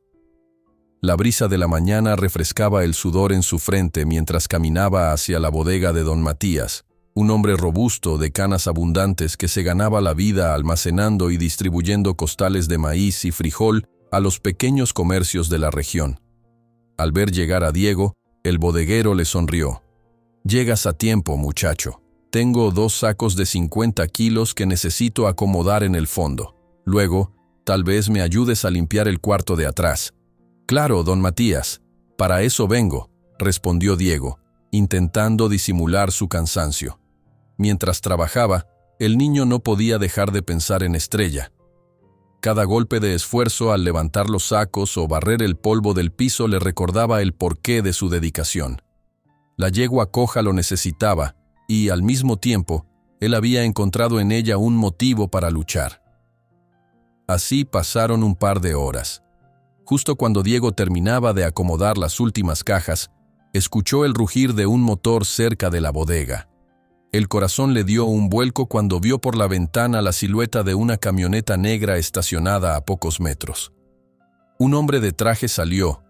La brisa de la mañana refrescaba el sudor en su frente mientras caminaba hacia la bodega de don Matías, un hombre robusto de canas abundantes que se ganaba la vida almacenando y distribuyendo costales de maíz y frijol a los pequeños comercios de la región. Al ver llegar a Diego, el bodeguero le sonrió. «Llegas a tiempo, muchacho. Tengo 2 sacos de 50 kilos que necesito acomodar en el fondo. Luego, tal vez me ayudes a limpiar el cuarto de atrás». «Claro, don Matías, para eso vengo», respondió Diego, intentando disimular su cansancio. Mientras trabajaba, el niño no podía dejar de pensar en Estrella. Cada golpe de esfuerzo al levantar los sacos o barrer el polvo del piso le recordaba el porqué de su dedicación. La yegua coja lo necesitaba y, al mismo tiempo, él había encontrado en ella un motivo para luchar. Así pasaron un par de horas. Justo cuando Diego terminaba de acomodar las últimas cajas, escuchó el rugir de un motor cerca de la bodega. El corazón le dio un vuelco cuando vio por la ventana la silueta de una camioneta negra estacionada a pocos metros. Un hombre de traje salió,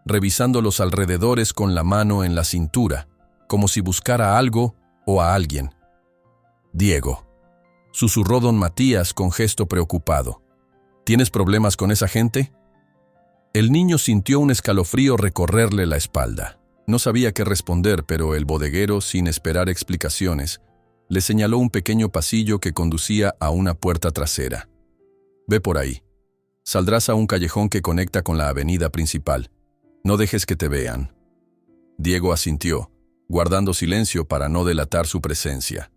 revisando los alrededores con la mano en la cintura, como si buscara algo o a alguien. «Diego», susurró don Matías con gesto preocupado. «¿Tienes problemas con esa gente?» El niño sintió un escalofrío recorrerle la espalda. No sabía qué responder, pero el bodeguero, sin esperar explicaciones, le señaló un pequeño pasillo que conducía a una puerta trasera. «Ve por ahí. Saldrás a un callejón que conecta con la avenida principal. No dejes que te vean». Diego asintió, guardando silencio para no delatar su presencia.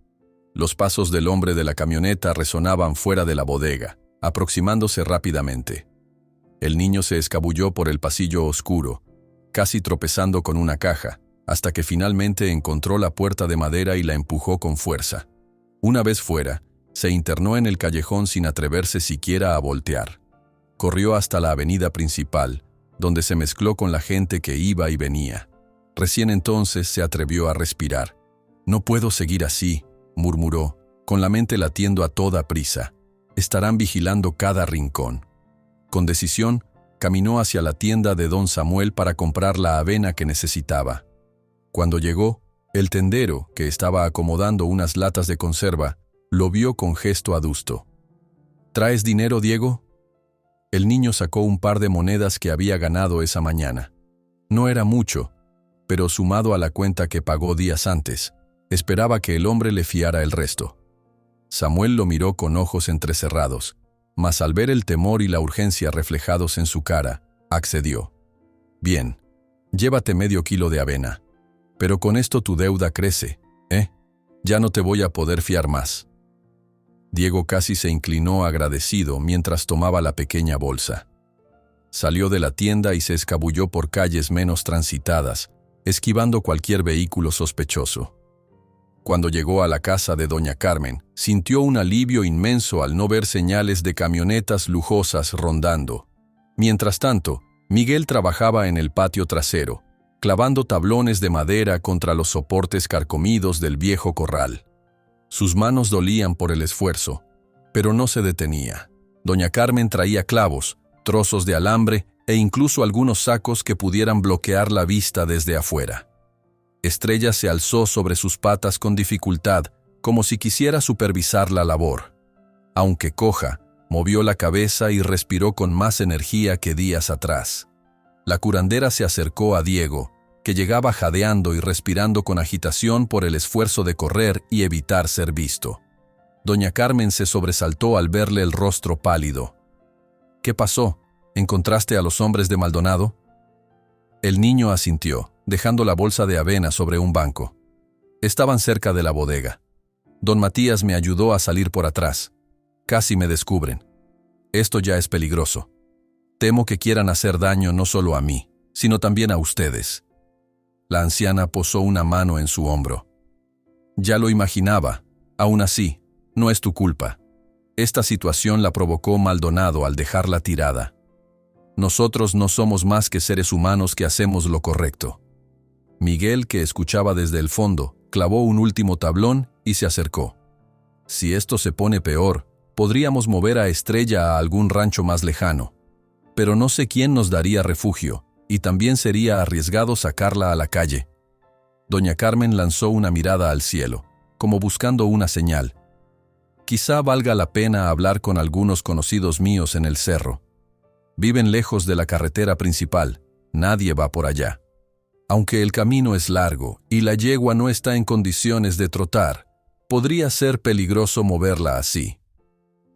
Los pasos del hombre de la camioneta resonaban fuera de la bodega, aproximándose rápidamente. El niño se escabulló por el pasillo oscuro, casi tropezando con una caja, hasta que finalmente encontró la puerta de madera y la empujó con fuerza. Una vez fuera, se internó en el callejón sin atreverse siquiera a voltear. Corrió hasta la avenida principal, donde se mezcló con la gente que iba y venía. Recién entonces se atrevió a respirar. «No puedo seguir así», murmuró, con la mente latiendo a toda prisa. «Estarán vigilando cada rincón». Con decisión, caminó hacia la tienda de don Samuel para comprar la avena que necesitaba. Cuando llegó, el tendero, que estaba acomodando unas latas de conserva, lo vio con gesto adusto. «¿Traes dinero, Diego?». El niño sacó un par de monedas que había ganado esa mañana. No era mucho, pero sumado a la cuenta que pagó días antes, esperaba que el hombre le fiara el resto. Samuel lo miró con ojos entrecerrados, mas al ver el temor y la urgencia reflejados en su cara, accedió. «Bien, llévate medio kilo de avena. Pero con esto tu deuda crece, ¿eh? Ya no te voy a poder fiar más». Diego casi se inclinó agradecido mientras tomaba la pequeña bolsa. Salió de la tienda y se escabulló por calles menos transitadas, esquivando cualquier vehículo sospechoso. Cuando llegó a la casa de doña Carmen, sintió un alivio inmenso al no ver señales de camionetas lujosas rondando. Mientras tanto, Miguel trabajaba en el patio trasero, clavando tablones de madera contra los soportes carcomidos del viejo corral. Sus manos dolían por el esfuerzo, pero no se detenía. Doña Carmen traía clavos, trozos de alambre e incluso algunos sacos que pudieran bloquear la vista desde afuera. Estrella se alzó sobre sus patas con dificultad, como si quisiera supervisar la labor. Aunque coja, movió la cabeza y respiró con más energía que días atrás. La curandera se acercó a Diego, que llegaba jadeando y respirando con agitación por el esfuerzo de correr y evitar ser visto. Doña Carmen se sobresaltó al verle el rostro pálido. «¿Qué pasó? ¿Encontraste a los hombres de Maldonado?» El niño asintió, dejando la bolsa de avena sobre un banco. Estaban cerca de la bodega. Don Matías me ayudó a salir por atrás. Casi me descubren. Esto ya es peligroso. Temo que quieran hacer daño no solo a mí, sino también a ustedes». La anciana posó una mano en su hombro. «Ya lo imaginaba. Aún así, no es tu culpa. Esta situación la provocó Maldonado al dejarla tirada. Nosotros no somos más que seres humanos que hacemos lo correcto». Miguel, que escuchaba desde el fondo, clavó un último tablón y se acercó. «Si esto se pone peor, podríamos mover a Estrella a algún rancho más lejano. Pero no sé quién nos daría refugio, y también sería arriesgado sacarla a la calle». Doña Carmen lanzó una mirada al cielo, como buscando una señal. «Quizá valga la pena hablar con algunos conocidos míos en el cerro. Viven lejos de la carretera principal, nadie va por allá. Aunque el camino es largo y la yegua no está en condiciones de trotar, podría ser peligroso moverla así».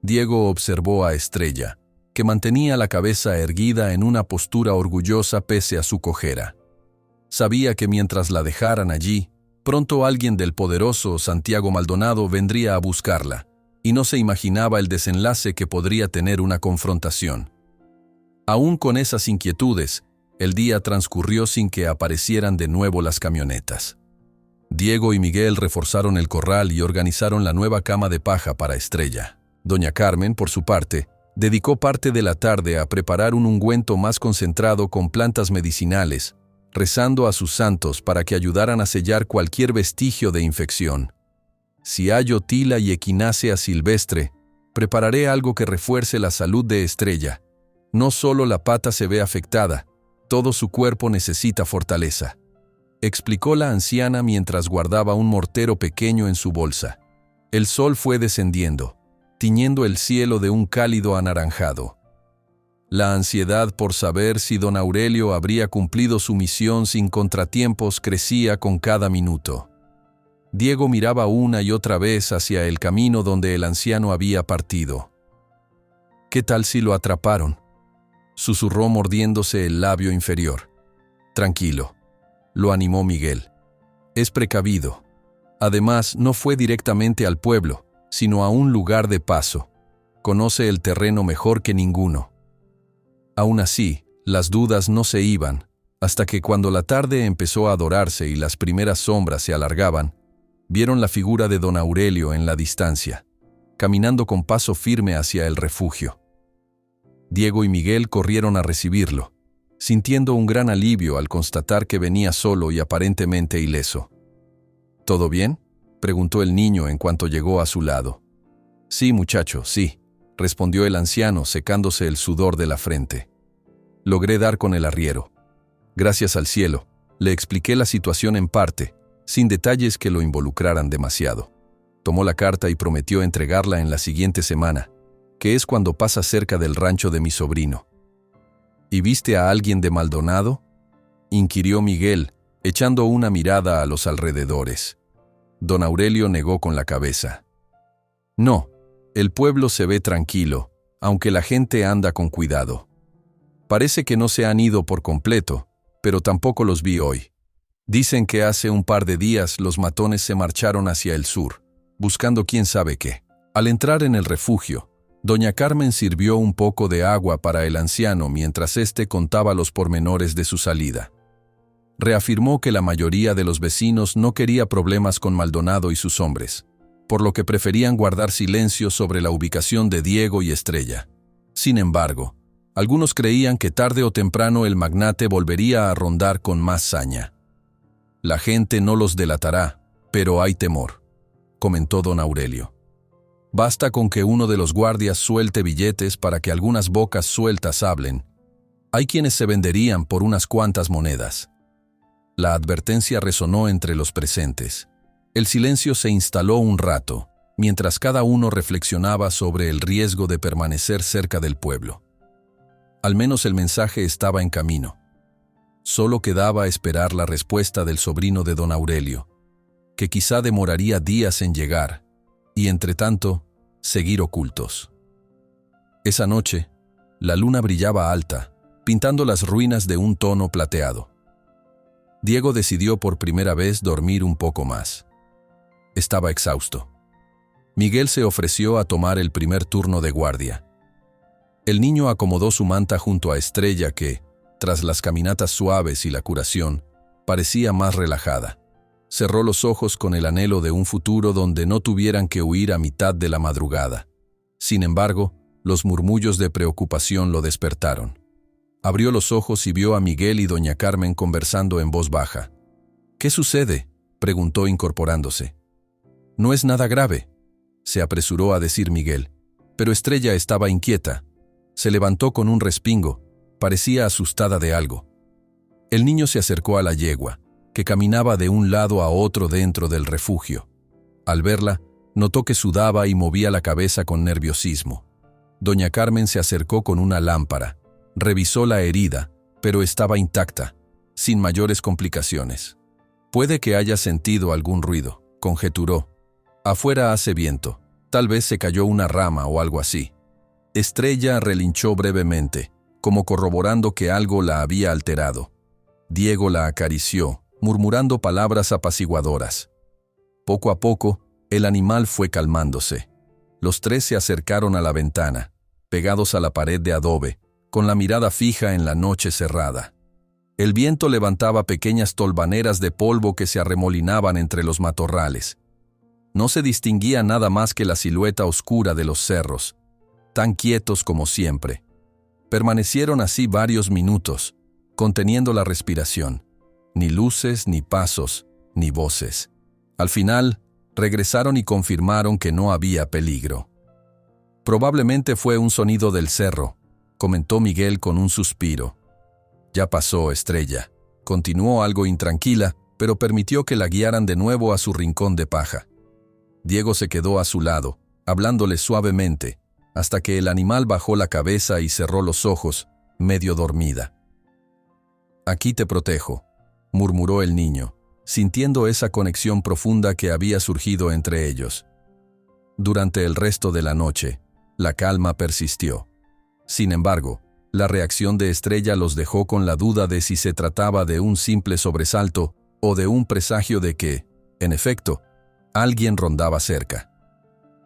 Diego observó a Estrella, que mantenía la cabeza erguida en una postura orgullosa pese a su cojera. Sabía que mientras la dejaran allí, pronto alguien del poderoso Santiago Maldonado vendría a buscarla, y no se imaginaba el desenlace que podría tener una confrontación. Aún con esas inquietudes, el día transcurrió sin que aparecieran de nuevo las camionetas. Diego y Miguel reforzaron el corral y organizaron la nueva cama de paja para Estrella. Doña Carmen, por su parte, dedicó parte de la tarde a preparar un ungüento más concentrado con plantas medicinales, rezando a sus santos para que ayudaran a sellar cualquier vestigio de infección. «Si hallo tila y equinácea silvestre, prepararé algo que refuerce la salud de Estrella. No solo la pata se ve afectada, todo su cuerpo necesita fortaleza», explicó la anciana mientras guardaba un mortero pequeño en su bolsa. El sol fue descendiendo, tiñendo el cielo de un cálido anaranjado. La ansiedad por saber si don Aurelio habría cumplido su misión sin contratiempos crecía con cada minuto. Diego miraba una y otra vez hacia el camino donde el anciano había partido. «¿Qué tal si lo atraparon?», susurró mordiéndose el labio inferior. «Tranquilo», lo animó Miguel. «Es precavido. Además, no fue directamente al pueblo, sino a un lugar de paso. Conoce el terreno mejor que ninguno». Aún así, las dudas no se iban, hasta que cuando la tarde empezó a dorarse y las primeras sombras se alargaban, vieron la figura de don Aurelio en la distancia, caminando con paso firme hacia el refugio. Diego y Miguel corrieron a recibirlo, sintiendo un gran alivio al constatar que venía solo y aparentemente ileso. «¿Todo bien?», preguntó el niño en cuanto llegó a su lado. «Sí, muchacho, sí», respondió el anciano secándose el sudor de la frente. «Logré dar con el arriero. Gracias al cielo, le expliqué la situación en parte, sin detalles que lo involucraran demasiado. Tomó la carta y prometió entregarla en la siguiente semana. que es cuando pasa cerca del rancho de mi sobrino. ¿Y viste a alguien de Maldonado?, inquirió Miguel, echando una mirada a los alrededores. Don Aurelio negó con la cabeza. No, el pueblo se ve tranquilo, aunque la gente anda con cuidado. Parece que no se han ido por completo, pero tampoco los vi hoy. Dicen que hace un par de días los matones se marcharon hacia el sur, buscando quién sabe qué. Al entrar en el refugio, doña Carmen sirvió un poco de agua para el anciano mientras éste contaba los pormenores de su salida. Reafirmó que la mayoría de los vecinos no quería problemas con Maldonado y sus hombres, por lo que preferían guardar silencio sobre la ubicación de Diego y Estrella. Sin embargo, algunos creían que tarde o temprano el magnate volvería a rondar con más saña. La gente no los delatará, pero hay temor, comentó don Aurelio. Basta con que uno de los guardias suelte billetes para que algunas bocas sueltas hablen. Hay quienes se venderían por unas cuantas monedas. La advertencia resonó entre los presentes. El silencio se instaló un rato, mientras cada uno reflexionaba sobre el riesgo de permanecer cerca del pueblo. Al menos el mensaje estaba en camino. Solo quedaba esperar la respuesta del sobrino de don Aurelio, que quizá demoraría días en llegar, y entretanto, seguir ocultos. Esa noche, la luna brillaba alta, pintando las ruinas de un tono plateado. Diego decidió por primera vez dormir un poco más. Estaba exhausto. Miguel se ofreció a tomar el primer turno de guardia. El niño acomodó su manta junto a Estrella que, tras las caminatas suaves y la curación, parecía más relajada. Cerró los ojos con el anhelo de un futuro donde no tuvieran que huir a mitad de la madrugada. Sin embargo, los murmullos de preocupación lo despertaron. Abrió los ojos y vio a Miguel y doña Carmen conversando en voz baja. «¿Qué sucede?», preguntó incorporándose. «No es nada grave», se apresuró a decir Miguel, pero Estrella estaba inquieta. Se levantó con un respingo, parecía asustada de algo. El niño se acercó a la yegua, que caminaba de un lado a otro dentro del refugio. Al verla, notó que sudaba y movía la cabeza con nerviosismo. Doña Carmen se acercó con una lámpara. Revisó la herida, pero estaba intacta, sin mayores complicaciones. Puede que haya sentido algún ruido, conjeturó. Afuera hace viento, tal vez se cayó una rama o algo así. Estrella relinchó brevemente, como corroborando que algo la había alterado. Diego la acarició, murmurando palabras apaciguadoras. Poco a poco, el animal fue calmándose. Los tres se acercaron a la ventana, pegados a la pared de adobe, con la mirada fija en la noche cerrada. El viento levantaba pequeñas tolvaneras de polvo que se arremolinaban entre los matorrales. No se distinguía nada más que la silueta oscura de los cerros, tan quietos como siempre. Permanecieron así varios minutos, conteniendo la respiración. Ni luces, ni pasos, ni voces. Al final, regresaron y confirmaron que no había peligro. Probablemente fue un sonido del cerro, comentó Miguel con un suspiro. Ya pasó, Estrella. Continuó algo intranquila, pero permitió que la guiaran de nuevo a su rincón de paja. Diego se quedó a su lado, hablándole suavemente, hasta que el animal bajó la cabeza y cerró los ojos, medio dormida. «Aquí te protejo», murmuró el niño, sintiendo esa conexión profunda que había surgido entre ellos. Durante el resto de la noche, la calma persistió. Sin embargo, la reacción de Estrella los dejó con la duda de si se trataba de un simple sobresalto o de un presagio de que, en efecto, alguien rondaba cerca.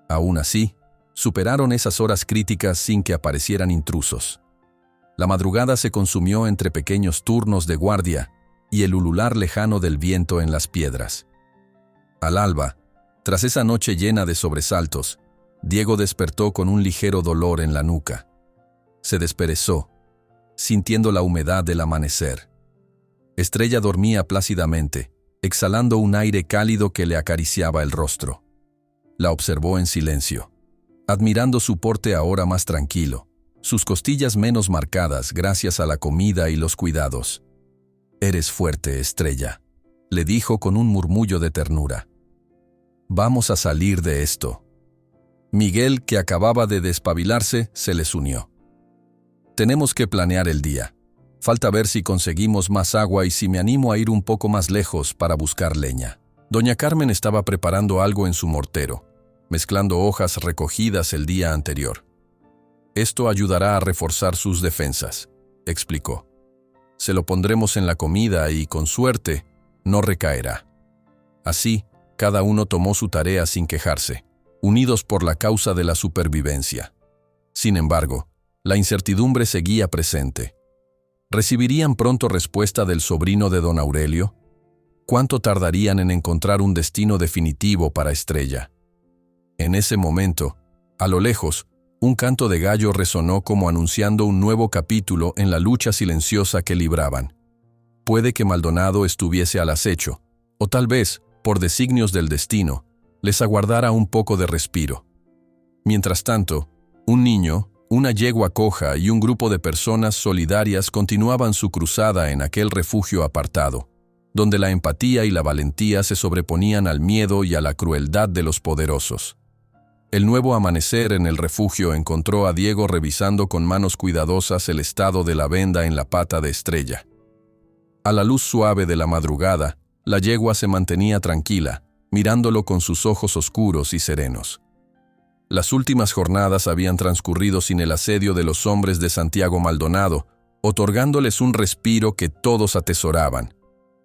Aún así, superaron esas horas críticas sin que aparecieran intrusos. La madrugada se consumió entre pequeños turnos de guardia y el ulular lejano del viento en las piedras. Al alba, tras esa noche llena de sobresaltos, Diego despertó con un ligero dolor en la nuca. Se desperezó, sintiendo la humedad del amanecer. Estrella dormía plácidamente, exhalando un aire cálido que le acariciaba el rostro. La observó en silencio, admirando su porte ahora más tranquilo, sus costillas menos marcadas gracias a la comida y los cuidados. «Eres fuerte, Estrella», le dijo con un murmullo de ternura. «Vamos a salir de esto». Miguel, que acababa de despabilarse, se les unió. Tenemos que planear el día. Falta ver si conseguimos más agua y si me animo a ir un poco más lejos para buscar leña. Doña Carmen estaba preparando algo en su mortero, mezclando hojas recogidas el día anterior. Esto ayudará a reforzar sus defensas, explicó. Se lo pondremos en la comida y, con suerte, no recaerá. Así, cada uno tomó su tarea sin quejarse, unidos por la causa de la supervivencia. Sin embargo, la incertidumbre seguía presente. ¿Recibirían pronto respuesta del sobrino de don Aurelio? ¿Cuánto tardarían en encontrar un destino definitivo para Estrella? En ese momento, a lo lejos, un canto de gallo resonó como anunciando un nuevo capítulo en la lucha silenciosa que libraban. Puede que Maldonado estuviese al acecho, o tal vez, por designios del destino, les aguardara un poco de respiro. Mientras tanto, un niño, una yegua coja y un grupo de personas solidarias continuaban su cruzada en aquel refugio apartado, donde la empatía y la valentía se sobreponían al miedo y a la crueldad de los poderosos. El nuevo amanecer en el refugio encontró a Diego revisando con manos cuidadosas el estado de la venda en la pata de Estrella. A la luz suave de la madrugada, la yegua se mantenía tranquila, mirándolo con sus ojos oscuros y serenos. Las últimas jornadas habían transcurrido sin el asedio de los hombres de Santiago Maldonado, otorgándoles un respiro que todos atesoraban.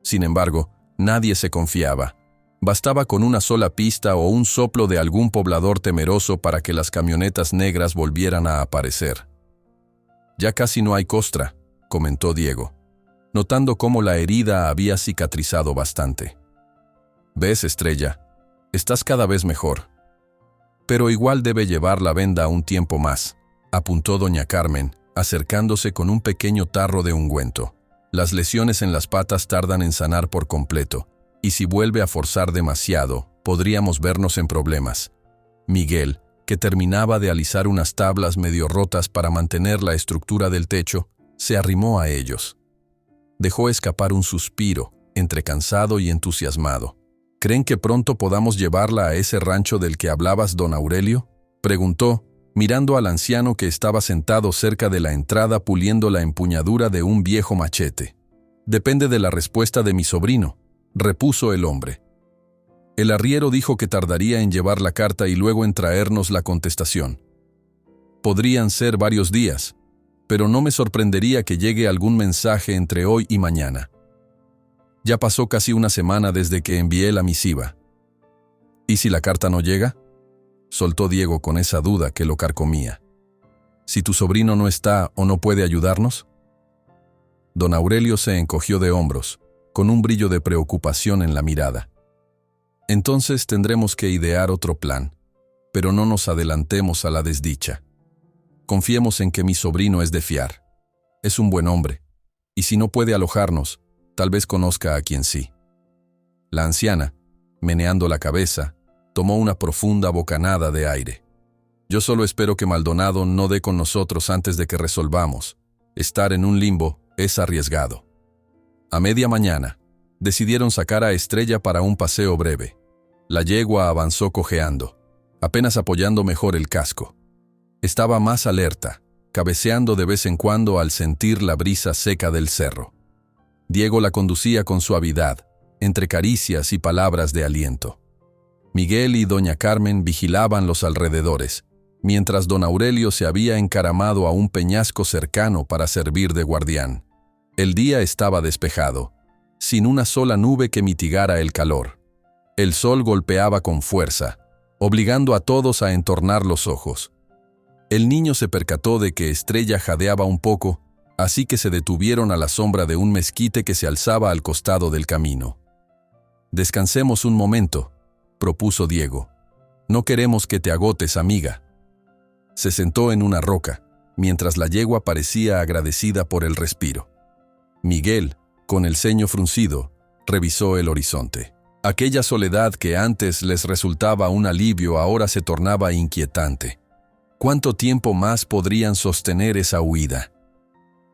Sin embargo, nadie se confiaba. Bastaba con una sola pista o un soplo de algún poblador temeroso para que las camionetas negras volvieran a aparecer. «Ya casi no hay costra», comentó Diego, notando cómo la herida había cicatrizado bastante. «¿Ves, Estrella? Estás cada vez mejor. Pero igual debe llevar la venda un tiempo más», apuntó doña Carmen, acercándose con un pequeño tarro de ungüento. «Las lesiones en las patas tardan en sanar por completo, y si vuelve a forzar demasiado, podríamos vernos en problemas». Miguel, que terminaba de alisar unas tablas medio rotas para mantener la estructura del techo, se arrimó a ellos. Dejó escapar un suspiro, entre cansado y entusiasmado. «¿Creen que pronto podamos llevarla a ese rancho del que hablabas, don Aurelio?», preguntó, mirando al anciano que estaba sentado cerca de la entrada puliendo la empuñadura de un viejo machete. «Depende de la respuesta de mi sobrino», repuso el hombre. «El arriero dijo que tardaría en llevar la carta y luego en traernos la contestación. Podrían ser varios días, pero no me sorprendería que llegue algún mensaje entre hoy y mañana. Ya pasó casi una semana desde que envié la misiva». «¿Y si la carta no llega?», soltó Diego con esa duda que lo carcomía. «¿Si tu sobrino no está o no puede ayudarnos?». Don Aurelio se encogió de hombros, con un brillo de preocupación en la mirada. «Entonces tendremos que idear otro plan, pero no nos adelantemos a la desdicha. Confiemos en que mi sobrino es de fiar. Es un buen hombre, y si no puede alojarnos, tal vez conozca a quien sí». La anciana, meneando la cabeza, tomó una profunda bocanada de aire. «Yo solo espero que Maldonado no dé con nosotros antes de que resolvamos. Estar en un limbo es arriesgado». A media mañana, decidieron sacar a Estrella para un paseo breve. La yegua avanzó cojeando, apenas apoyando mejor el casco. Estaba más alerta, cabeceando de vez en cuando al sentir la brisa seca del cerro. Diego la conducía con suavidad, entre caricias y palabras de aliento. Miguel y doña Carmen vigilaban los alrededores, mientras don Aurelio se había encaramado a un peñasco cercano para servir de guardián. El día estaba despejado, sin una sola nube que mitigara el calor. El sol golpeaba con fuerza, obligando a todos a entornar los ojos. El niño se percató de que Estrella jadeaba un poco, así que se detuvieron a la sombra de un mezquite que se alzaba al costado del camino. «Descansemos un momento», propuso Diego. «No queremos que te agotes, amiga». Se sentó en una roca, mientras la yegua parecía agradecida por el respiro. Miguel, con el ceño fruncido, revisó el horizonte. Aquella soledad que antes les resultaba un alivio ahora se tornaba inquietante. ¿Cuánto tiempo más podrían sostener esa huida?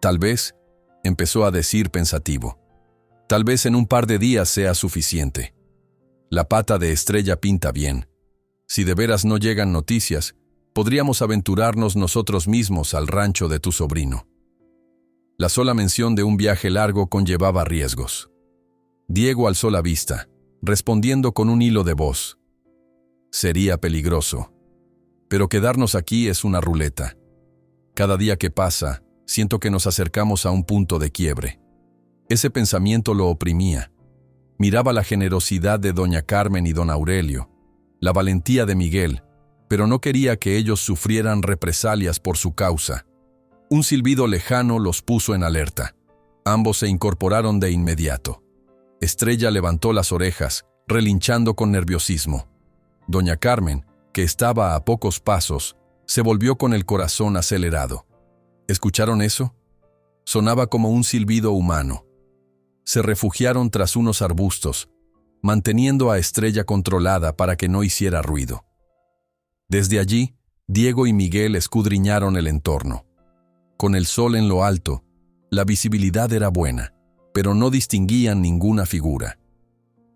«Tal vez», empezó a decir pensativo, «tal vez en un par de días sea suficiente. La pata de Estrella pinta bien. Si de veras no llegan noticias, podríamos aventurarnos nosotros mismos al rancho de tu sobrino. La sola mención de un viaje largo conllevaba riesgos. Diego alzó la vista, respondiendo con un hilo de voz. Sería peligroso. Pero quedarnos aquí es una ruleta. Cada día que pasa, siento que nos acercamos a un punto de quiebre. Ese pensamiento lo oprimía. Miraba la generosidad de doña Carmen y don Aurelio, la valentía de Miguel, pero no quería que ellos sufrieran represalias por su causa. Un silbido lejano los puso en alerta. Ambos se incorporaron de inmediato. Estrella levantó las orejas, relinchando con nerviosismo. Doña Carmen, que estaba a pocos pasos, se volvió con el corazón acelerado. ¿Escucharon eso? Sonaba como un silbido humano. Se refugiaron tras unos arbustos, manteniendo a Estrella controlada para que no hiciera ruido. Desde allí, Diego y Miguel escudriñaron el entorno. Con el sol en lo alto, la visibilidad era buena, pero no distinguían ninguna figura.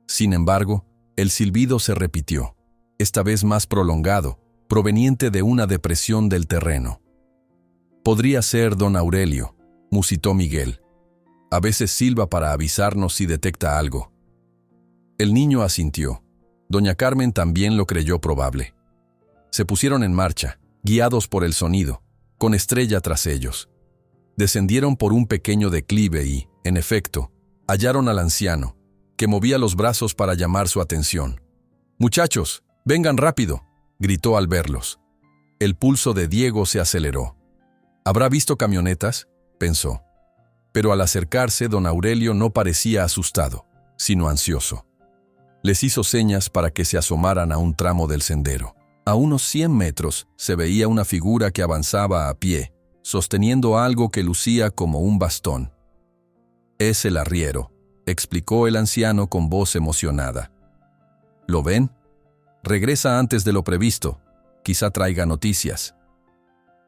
Sin embargo, el silbido se repitió, esta vez más prolongado, proveniente de una depresión del terreno. «Podría ser don Aurelio», musitó Miguel. «A veces silba para avisarnos si detecta algo». El niño asintió. Doña Carmen también lo creyó probable. Se pusieron en marcha, guiados por el sonido, con Estrella tras ellos. Descendieron por un pequeño declive y, en efecto, hallaron al anciano, que movía los brazos para llamar su atención. «Muchachos, vengan rápido», gritó al verlos. El pulso de Diego se aceleró. «¿Habrá visto camionetas?», pensó. Pero al acercarse, don Aurelio no parecía asustado, sino ansioso. Les hizo señas para que se asomaran a un tramo del sendero. A unos 100 metros se veía una figura que avanzaba a pie, sosteniendo algo que lucía como un bastón. «Es el arriero», explicó el anciano con voz emocionada. «¿Lo ven? Regresa antes de lo previsto. Quizá traiga noticias».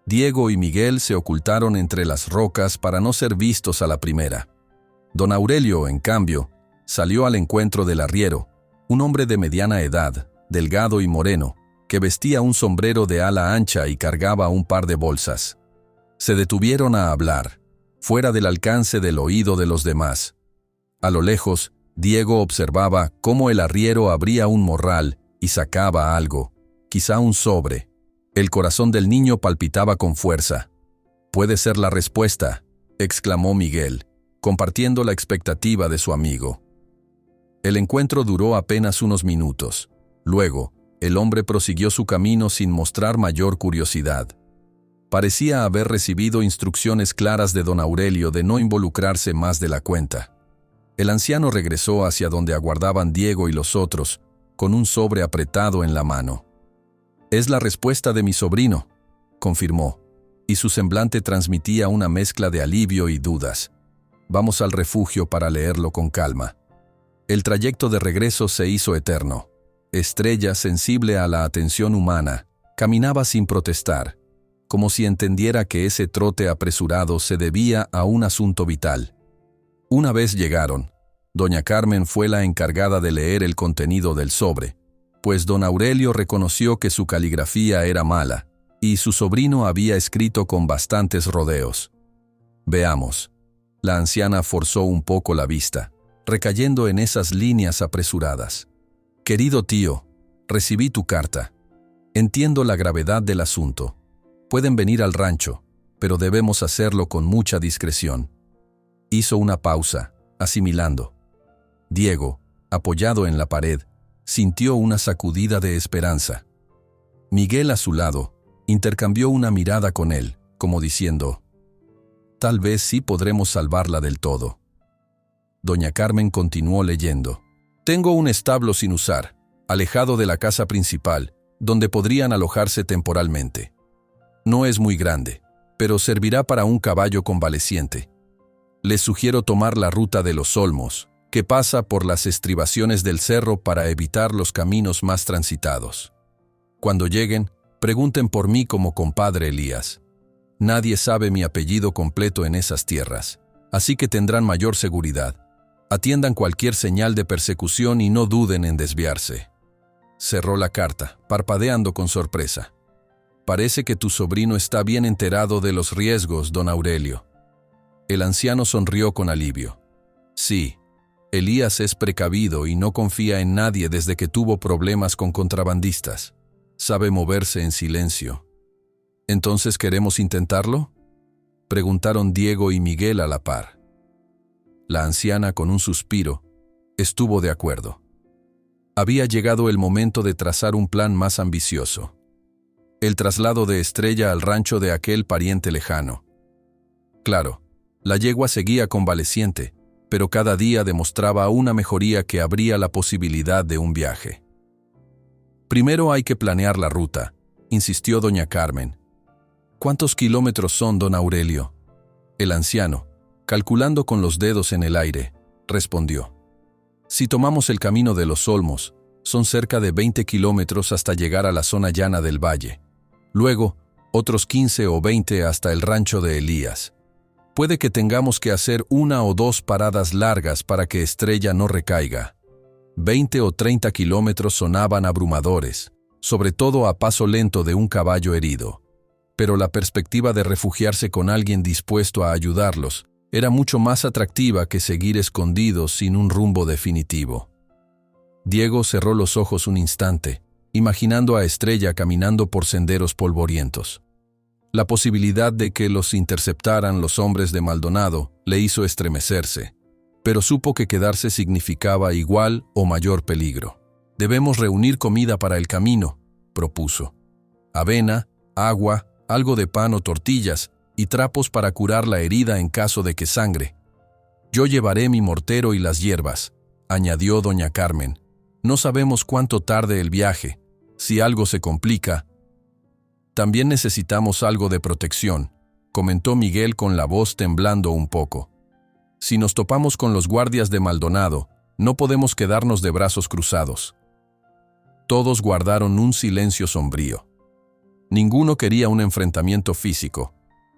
Diego y Miguel se ocultaron entre las rocas para no ser vistos a la primera. Don Aurelio, en cambio, salió al encuentro del arriero, un hombre de mediana edad, delgado y moreno, que vestía un sombrero de ala ancha y cargaba un par de bolsas. Se detuvieron a hablar, fuera del alcance del oído de los demás. A lo lejos, Diego observaba cómo el arriero abría un morral y sacaba algo, quizá un sobre. El corazón del niño palpitaba con fuerza. «Puede ser la respuesta», exclamó Miguel, compartiendo la expectativa de su amigo. El encuentro duró apenas unos minutos. Luego, el hombre prosiguió su camino sin mostrar mayor curiosidad. Parecía haber recibido instrucciones claras de don Aurelio de no involucrarse más de la cuenta. El anciano regresó hacia donde aguardaban Diego y los otros, con un sobre apretado en la mano. «Es la respuesta de mi sobrino», confirmó, y su semblante transmitía una mezcla de alivio y dudas. «Vamos al refugio para leerlo con calma». El trayecto de regreso se hizo eterno. Estrella, sensible a la atención humana, caminaba sin protestar, como si entendiera que ese trote apresurado se debía a un asunto vital. Una vez llegaron, doña Carmen fue la encargada de leer el contenido del sobre, pues don Aurelio reconoció que su caligrafía era mala, y su sobrino había escrito con bastantes rodeos. «Veamos». La anciana forzó un poco la vista, recayendo en esas líneas apresuradas. «Querido tío, recibí tu carta. Entiendo la gravedad del asunto. Pueden venir al rancho, pero debemos hacerlo con mucha discreción». Hizo una pausa, asimilando. Diego, apoyado en la pared, sintió una sacudida de esperanza. Miguel, a su lado, intercambió una mirada con él, como diciendo: «Tal vez sí podremos salvarla del todo». Doña Carmen continuó leyendo. «Tengo un establo sin usar, alejado de la casa principal, donde podrían alojarse temporalmente. No es muy grande, pero servirá para un caballo convaleciente. Les sugiero tomar la ruta de los Olmos, que pasa por las estribaciones del cerro para evitar los caminos más transitados. Cuando lleguen, pregunten por mí como compadre Elías. Nadie sabe mi apellido completo en esas tierras, así que tendrán mayor seguridad. Atiendan cualquier señal de persecución y no duden en desviarse». Cerró la carta, parpadeando con sorpresa. Parece que tu sobrino está bien enterado de los riesgos, don Aurelio. El anciano sonrió con alivio. Sí, Elías es precavido y no confía en nadie desde que tuvo problemas con contrabandistas. Sabe moverse en silencio. ¿Entonces queremos intentarlo?, preguntaron Diego y Miguel a la par. La anciana, con un suspiro, estuvo de acuerdo. Había llegado el momento de trazar un plan más ambicioso. El traslado de Estrella al rancho de aquel pariente lejano. Claro, la yegua seguía convaleciente, pero cada día demostraba una mejoría que abría la posibilidad de un viaje. Primero hay que planear la ruta, insistió doña Carmen. ¿Cuántos kilómetros son, don Aurelio? El anciano, calculando con los dedos en el aire, respondió. Si tomamos el camino de los Olmos, son cerca de 20 kilómetros hasta llegar a la zona llana del valle. Luego, otros 15 o 20 hasta el rancho de Elías. Puede que tengamos que hacer 1 o 2 paradas largas para que Estrella no recaiga. 20 o 30 kilómetros sonaban abrumadores, sobre todo a paso lento de un caballo herido. Pero la perspectiva de refugiarse con alguien dispuesto a ayudarlos era mucho más atractiva que seguir escondidos sin un rumbo definitivo. Diego cerró los ojos un instante, imaginando a Estrella caminando por senderos polvorientos. La posibilidad de que los interceptaran los hombres de Maldonado le hizo estremecerse, pero supo que quedarse significaba igual o mayor peligro. Debemos reunir comida para el camino, propuso. Avena, agua, algo de pan o tortillas, y trapos para curar la herida en caso de que sangre. Yo llevaré mi mortero y las hierbas, añadió doña Carmen. No sabemos cuánto tarde el viaje. Si algo se complica. También necesitamos algo de protección, comentó Miguel con la voz temblando un poco. Si nos topamos con los guardias de Maldonado, no podemos quedarnos de brazos cruzados. Todos guardaron un silencio sombrío. Ninguno quería un enfrentamiento físico,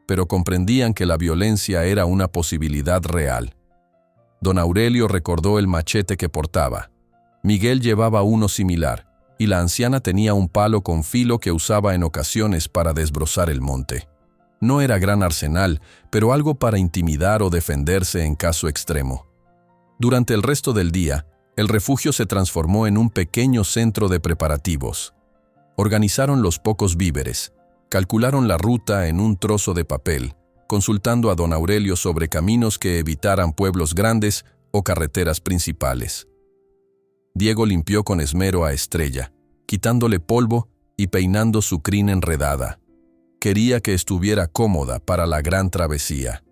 pero comprendían que la violencia era una posibilidad real. Don Aurelio recordó el machete que portaba. Miguel llevaba uno similar, y la anciana tenía un palo con filo que usaba en ocasiones para desbrozar el monte. No era gran arsenal, pero algo para intimidar o defenderse en caso extremo. Durante el resto del día, el refugio se transformó en un pequeño centro de preparativos. Organizaron los pocos víveres, calcularon la ruta en un trozo de papel, consultando a don Aurelio sobre caminos que evitaran pueblos grandes o carreteras principales. Diego limpió con esmero a Estrella, quitándole polvo y peinando su crin enredada. Quería que estuviera cómoda para la gran travesía.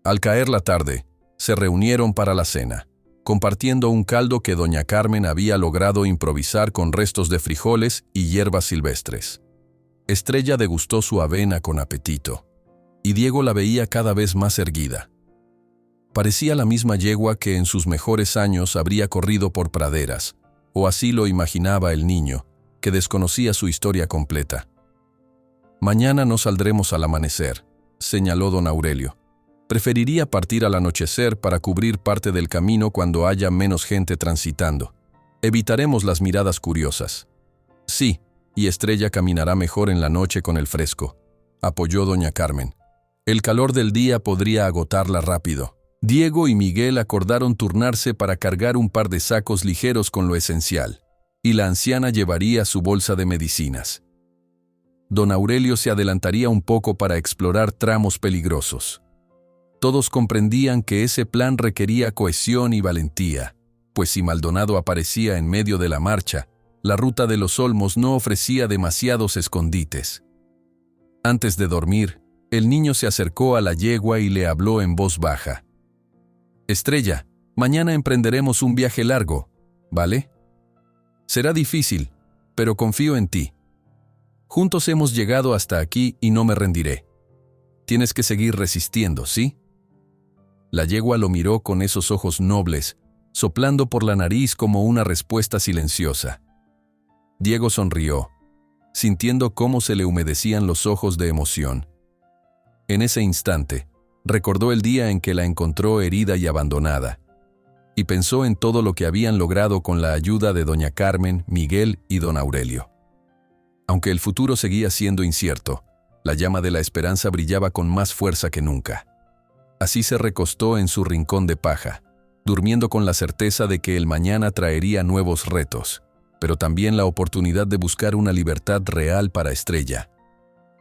Al caer la tarde, se reunieron para la cena, compartiendo un caldo que doña Carmen había logrado improvisar con restos de frijoles y hierbas silvestres. Estrella degustó su avena con apetito, y Diego la veía cada vez más erguida. Parecía la misma yegua que en sus mejores años habría corrido por praderas, o así lo imaginaba el niño, que desconocía su historia completa. «Mañana no saldremos al amanecer», señaló don Aurelio. «Preferiría partir al anochecer para cubrir parte del camino cuando haya menos gente transitando. Evitaremos las miradas curiosas». «Sí, y Estrella caminará mejor en la noche con el fresco», apoyó doña Carmen. «El calor del día podría agotarla rápido». Diego y Miguel acordaron turnarse para cargar un par de sacos ligeros con lo esencial, y la anciana llevaría su bolsa de medicinas. Don Aurelio se adelantaría un poco para explorar tramos peligrosos. Todos comprendían que ese plan requería cohesión y valentía, pues si Maldonado aparecía en medio de la marcha, la ruta de los Olmos no ofrecía demasiados escondites. Antes de dormir, el niño se acercó a la yegua y le habló en voz baja. «Estrella, mañana emprenderemos un viaje largo, ¿vale? Será difícil, pero confío en ti. Juntos hemos llegado hasta aquí y no me rendiré. Tienes que seguir resistiendo, ¿sí?» La yegua lo miró con esos ojos nobles, soplando por la nariz como una respuesta silenciosa. Diego sonrió, sintiendo cómo se le humedecían los ojos de emoción. En ese instante, recordó el día en que la encontró herida y abandonada. y pensó en todo lo que habían logrado con la ayuda de doña Carmen, Miguel y don Aurelio. Aunque el futuro seguía siendo incierto, la llama de la esperanza brillaba con más fuerza que nunca. Así se recostó en su rincón de paja, durmiendo con la certeza de que el mañana traería nuevos retos, pero también la oportunidad de buscar una libertad real para Estrella.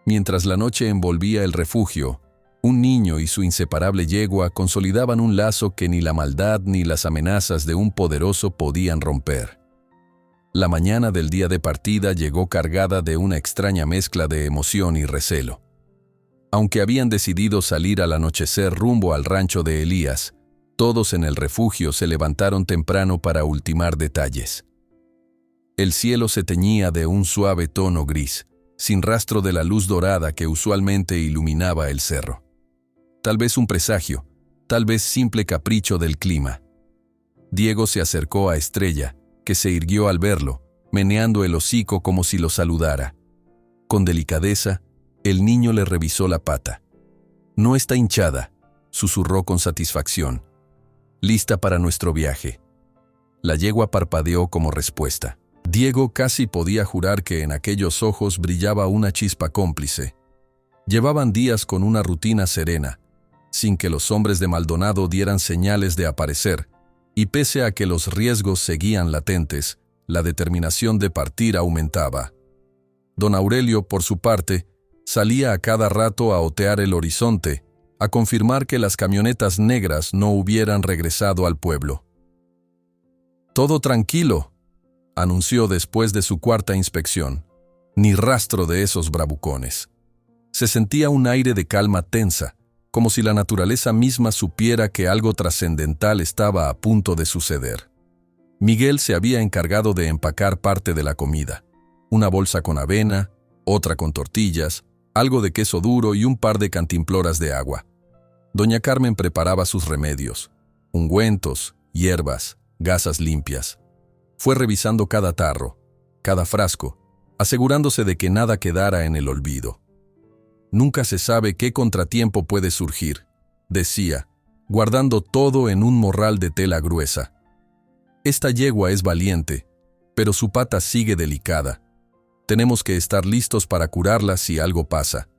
Mientras la noche envolvía el refugio, un niño y su inseparable yegua consolidaban un lazo que ni la maldad ni las amenazas de un poderoso podían romper. La mañana del día de partida llegó cargada de una extraña mezcla de emoción y recelo. Aunque habían decidido salir al anochecer rumbo al rancho de Elías, todos en el refugio se levantaron temprano para ultimar detalles. El cielo se teñía de un suave tono gris, sin rastro de la luz dorada que usualmente iluminaba el cerro. Tal vez un presagio, tal vez simple capricho del clima. Diego se acercó a Estrella, que se irguió al verlo, meneando el hocico como si lo saludara. Con delicadeza, el niño le revisó la pata. «No está hinchada», susurró con satisfacción. «Lista para nuestro viaje». La yegua parpadeó como respuesta. Diego casi podía jurar que en aquellos ojos brillaba una chispa cómplice. Llevaban días con una rutina serena, sin que los hombres de Maldonado dieran señales de aparecer, y pese a que los riesgos seguían latentes, la determinación de partir aumentaba. Don Aurelio, por su parte, salía a cada rato a otear el horizonte, a confirmar que las camionetas negras no hubieran regresado al pueblo. «Todo tranquilo», anunció después de su cuarta inspección. Ni rastro de esos bravucones. Se sentía un aire de calma tensa, como si la naturaleza misma supiera que algo trascendental estaba a punto de suceder. Miguel se había encargado de empacar parte de la comida. Una bolsa con avena, otra con tortillas, algo de queso duro y un par de cantimploras de agua. Doña Carmen preparaba sus remedios, ungüentos, hierbas, gasas limpias. Fue revisando cada tarro, cada frasco, asegurándose de que nada quedara en el olvido. «Nunca se sabe qué contratiempo puede surgir», decía, guardando todo en un morral de tela gruesa. «Esta yegua es valiente, pero su pata sigue delicada. Tenemos que estar listos para curarla si algo pasa».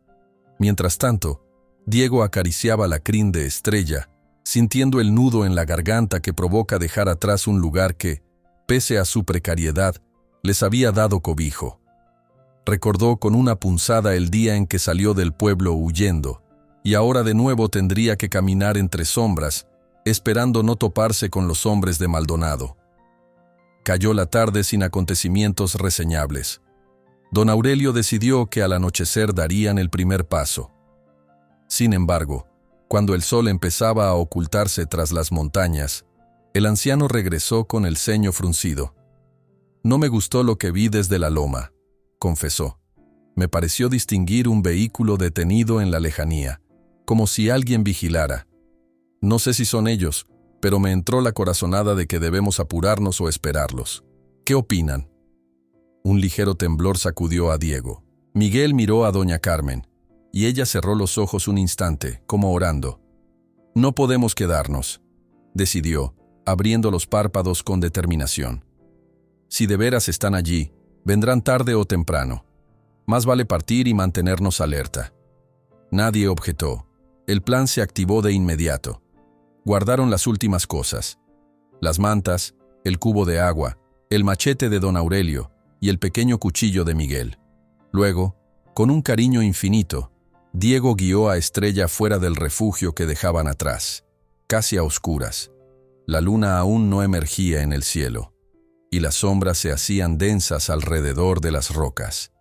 Mientras tanto, Diego acariciaba la crin de Estrella, sintiendo el nudo en la garganta que provoca dejar atrás un lugar que, pese a su precariedad, les había dado cobijo. Recordó con una punzada el día en que salió del pueblo huyendo, y ahora de nuevo tendría que caminar entre sombras, esperando no toparse con los hombres de Maldonado. Cayó la tarde sin acontecimientos reseñables. Don Aurelio decidió que al anochecer darían el primer paso. Sin embargo, cuando el sol empezaba a ocultarse tras las montañas, el anciano regresó con el ceño fruncido. «No me gustó lo que vi desde la loma», confesó. «Me pareció distinguir un vehículo detenido en la lejanía, como si alguien vigilara. No sé si son ellos, pero me entró la corazonada de que debemos apurarnos o esperarlos. ¿Qué opinan?» Un ligero temblor sacudió a Diego. Miguel miró a doña Carmen, y ella cerró los ojos un instante, como orando. «No podemos quedarnos», decidió, abriendo los párpados con determinación. «Si de veras están allí, vendrán tarde o temprano. Más vale partir y mantenernos alerta». Nadie objetó. El plan se activó de inmediato. Guardaron las últimas cosas: las mantas, el cubo de agua, el machete de don Aurelio y el pequeño cuchillo de Miguel. Luego, con un cariño infinito, Diego guió a Estrella fuera del refugio que dejaban atrás, casi a oscuras. La luna aún no emergía en el cielo, y las sombras se hacían densas alrededor de las rocas.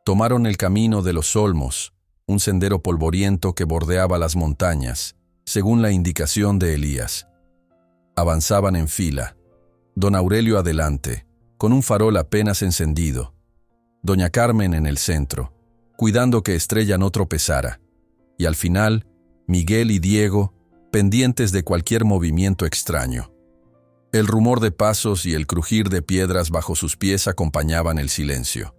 Tomaron el camino de los Olmos, un sendero polvoriento que bordeaba las montañas, según la indicación de Elías. Avanzaban en fila, don Aurelio adelante, con un farol apenas encendido, doña Carmen en el centro, cuidando que Estrella no tropezara, y al final, Miguel y Diego, pendientes de cualquier movimiento extraño. El rumor de pasos y el crujir de piedras bajo sus pies acompañaban el silencio.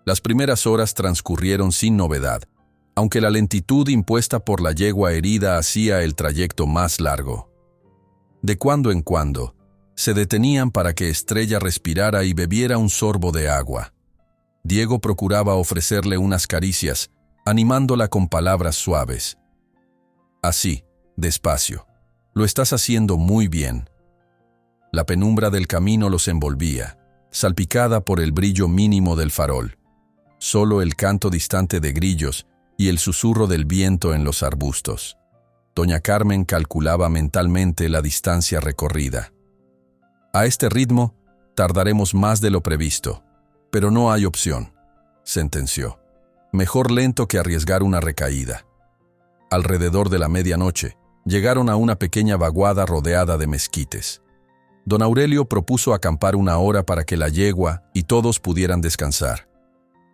Las primeras horas transcurrieron sin novedad, aunque la lentitud impuesta por la yegua herida hacía el trayecto más largo. De cuando en cuando, se detenían para que Estrella respirara y bebiera un sorbo de agua. Diego procuraba ofrecerle unas caricias, animándola con palabras suaves. Así, despacio. Lo estás haciendo muy bien. La penumbra del camino los envolvía, salpicada por el brillo mínimo del farol. Solo el canto distante de grillos y el susurro del viento en los arbustos. Doña Carmen calculaba mentalmente la distancia recorrida. A este ritmo, tardaremos más de lo previsto, pero no hay opción, sentenció. Mejor lento que arriesgar una recaída. Alrededor de la medianoche, llegaron a una pequeña vaguada rodeada de mezquites. Don Aurelio propuso acampar una hora para que la yegua y todos pudieran descansar.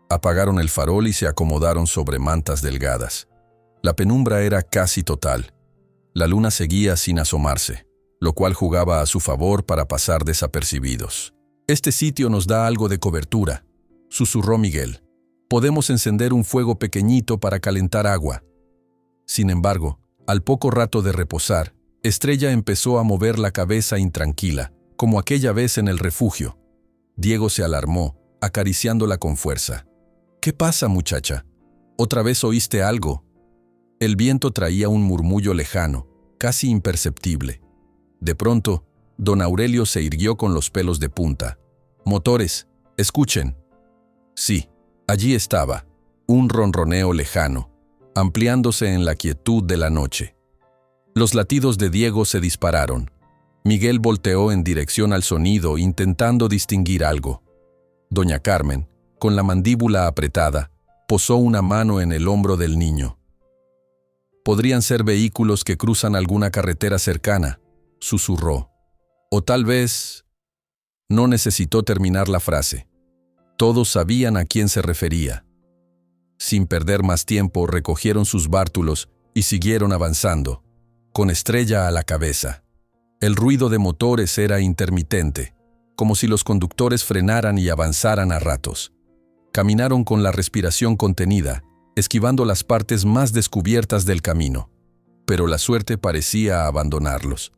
Apagaron el farol y se acomodaron sobre mantas delgadas. La penumbra era casi total. La luna seguía sin asomarse, lo cual jugaba a su favor para pasar desapercibidos. «Este sitio nos da algo de cobertura», susurró Miguel. «Podemos encender un fuego pequeñito para calentar agua». Sin embargo, al poco rato de reposar, Estrella empezó a mover la cabeza intranquila, como aquella vez en el refugio. Diego se alarmó, acariciándola con fuerza. «¿Qué pasa, muchacha? ¿Otra vez oíste algo?» El viento traía un murmullo lejano, casi imperceptible. De pronto, don Aurelio se irguió con los pelos de punta. «Motores, escuchen». Sí, allí estaba, un ronroneo lejano, ampliándose en la quietud de la noche. Los latidos de Diego se dispararon. Miguel volteó en dirección al sonido, intentando distinguir algo. Doña Carmen, con la mandíbula apretada, posó una mano en el hombro del niño. «Podrían ser vehículos que cruzan alguna carretera cercana», susurró. «O tal vez...». No necesitó terminar la frase. Todos sabían a quién se refería. Sin perder más tiempo, recogieron sus bártulos y siguieron avanzando, con Estrella a la cabeza. El ruido de motores era intermitente, como si los conductores frenaran y avanzaran a ratos. Caminaron con la respiración contenida, esquivando las partes más descubiertas del camino. Pero la suerte parecía abandonarlos.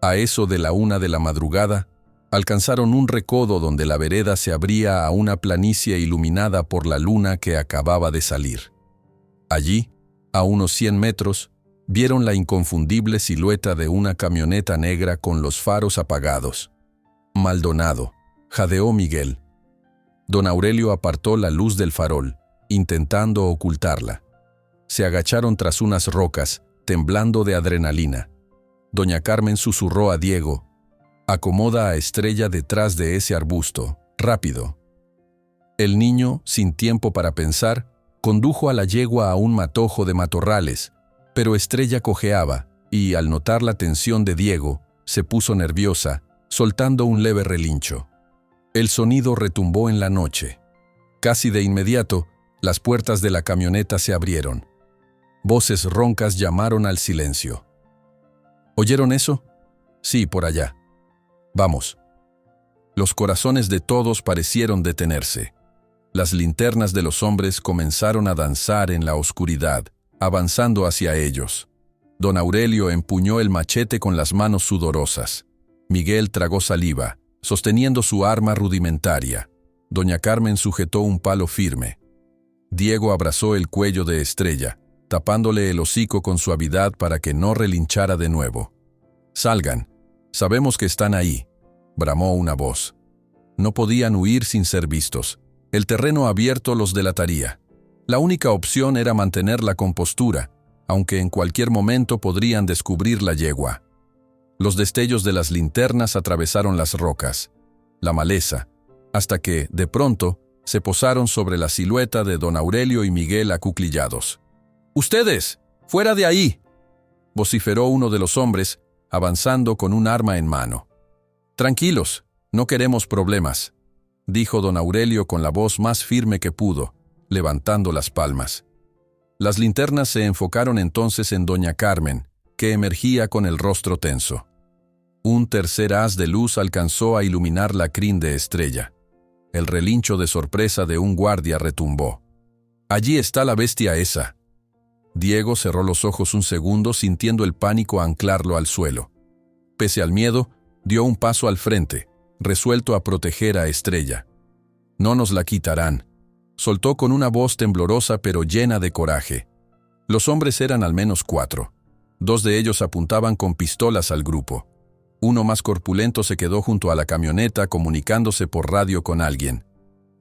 A eso de la 1 de la madrugada, alcanzaron un recodo donde la vereda se abría a una planicie iluminada por la luna que acababa de salir. Allí, a unos 100 metros, vieron la inconfundible silueta de una camioneta negra con los faros apagados. «Maldonado», jadeó Miguel. Don Aurelio apartó la luz del farol, intentando ocultarla. Se agacharon tras unas rocas, temblando de adrenalina. Doña Carmen susurró a Diego: «Acomoda a Estrella detrás de ese arbusto, rápido». El niño, sin tiempo para pensar, condujo a la yegua a un matojo de matorrales, pero Estrella cojeaba y, al notar la tensión de Diego, se puso nerviosa, soltando un leve relincho. El sonido retumbó en la noche. Casi de inmediato, las puertas de la camioneta se abrieron. Voces roncas llamaron al silencio. ¿Oyeron eso? Sí, por allá. Vamos. Los corazones de todos parecieron detenerse. Las linternas de los hombres comenzaron a danzar en la oscuridad, avanzando hacia ellos. Don Aurelio empuñó el machete con las manos sudorosas. Miguel tragó saliva, sosteniendo su arma rudimentaria. Doña Carmen sujetó un palo firme. Diego abrazó el cuello de Estrella, tapándole el hocico con suavidad para que no relinchara de nuevo. «Salgan, sabemos que están ahí», bramó una voz. No podían huir sin ser vistos. El terreno abierto los delataría. La única opción era mantener la compostura, aunque en cualquier momento podrían descubrir la yegua. Los destellos de las linternas atravesaron las rocas, la maleza, hasta que, de pronto, se posaron sobre la silueta de don Aurelio y Miguel acuclillados. «¡Ustedes! ¡Fuera de ahí!», vociferó uno de los hombres, avanzando con un arma en mano. «Tranquilos, no queremos problemas», dijo don Aurelio con la voz más firme que pudo, levantando las palmas. Las linternas se enfocaron entonces en doña Carmen, que emergía con el rostro tenso. Un tercer haz de luz alcanzó a iluminar la crin de Estrella. El relincho de sorpresa de un guardia retumbó. «Allí está la bestia esa». Diego cerró los ojos un segundo sintiendo el pánico anclarlo al suelo. Pese al miedo, dio un paso al frente, resuelto a proteger a Estrella. «No nos la quitarán», soltó con una voz temblorosa pero llena de coraje. Los hombres eran al menos 4. 2 de ellos apuntaban con pistolas al grupo. Uno más corpulento se quedó junto a la camioneta comunicándose por radio con alguien.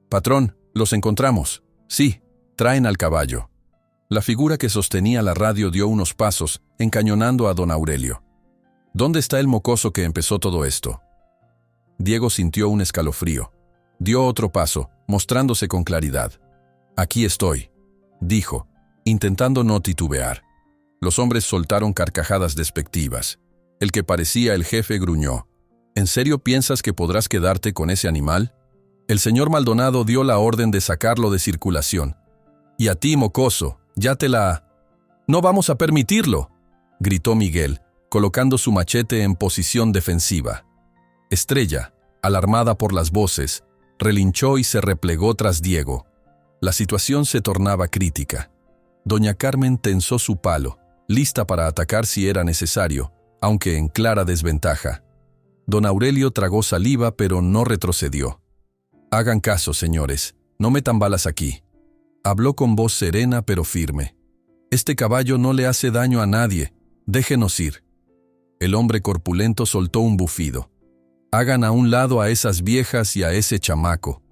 «Patrón, los encontramos. Sí, traen al caballo». La figura que sostenía la radio dio unos pasos, encañonando a don Aurelio. «¿Dónde está el mocoso que empezó todo esto?». Diego sintió un escalofrío. Dio otro paso, mostrándose con claridad. «Aquí estoy», dijo, intentando no titubear. Los hombres soltaron carcajadas despectivas. El que parecía el jefe gruñó. «¿En serio piensas que podrás quedarte con ese animal?». El señor Maldonado dio la orden de sacarlo de circulación. «Y a ti, mocoso, ya te la...». «No vamos a permitirlo», gritó Miguel, colocando su machete en posición defensiva. Estrella, alarmada por las voces, relinchó y se replegó tras Diego. La situación se tornaba crítica. Doña Carmen tensó su palo, lista para atacar si era necesario, aunque en clara desventaja. Don Aurelio tragó saliva pero no retrocedió. «Hagan caso, señores, no metan balas aquí», habló con voz serena pero firme. «Este caballo no le hace daño a nadie, déjenos ir». El hombre corpulento soltó un bufido. «Hagan a un lado a esas viejas y a ese chamaco.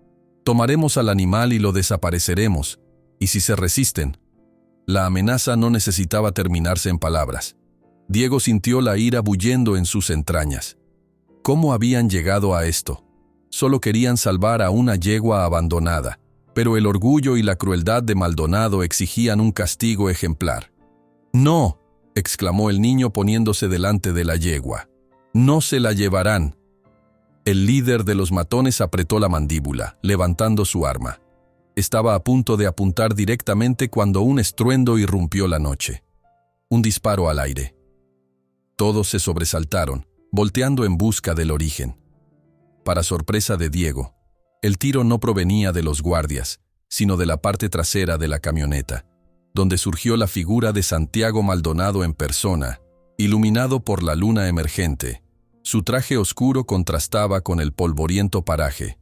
Tomaremos al animal y lo desapareceremos, y si se resisten». La amenaza no necesitaba terminarse en palabras. Diego sintió la ira bullendo en sus entrañas. ¿Cómo habían llegado a esto? Solo querían salvar a una yegua abandonada, pero el orgullo y la crueldad de Maldonado exigían un castigo ejemplar. «No», exclamó el niño poniéndose delante de la yegua. «No se la llevarán». El líder de los matones apretó la mandíbula, levantando su arma. Estaba a punto de apuntar directamente cuando un estruendo irrumpió la noche. Un disparo al aire. Todos se sobresaltaron, volteando en busca del origen. Para sorpresa de Diego, el tiro no provenía de los guardias, sino de la parte trasera de la camioneta, donde surgió la figura de Santiago Maldonado en persona, iluminado por la luna emergente. Su traje oscuro contrastaba con el polvoriento paraje.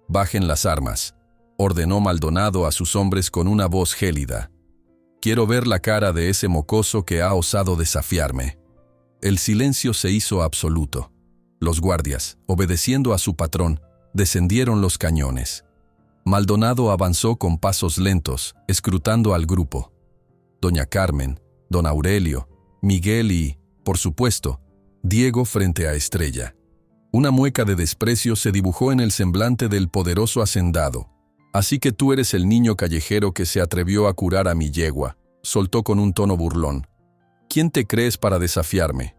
«Bajen las armas», ordenó Maldonado a sus hombres con una voz gélida. «Quiero ver la cara de ese mocoso que ha osado desafiarme». El silencio se hizo absoluto. Los guardias, obedeciendo a su patrón, descendieron los cañones. Maldonado avanzó con pasos lentos, escrutando al grupo. Doña Carmen, don Aurelio, Miguel y, por supuesto, Diego frente a Estrella. Una mueca de desprecio se dibujó en el semblante del poderoso hacendado. «Así que tú eres el niño callejero que se atrevió a curar a mi yegua», soltó con un tono burlón. «¿Quién te crees para desafiarme?».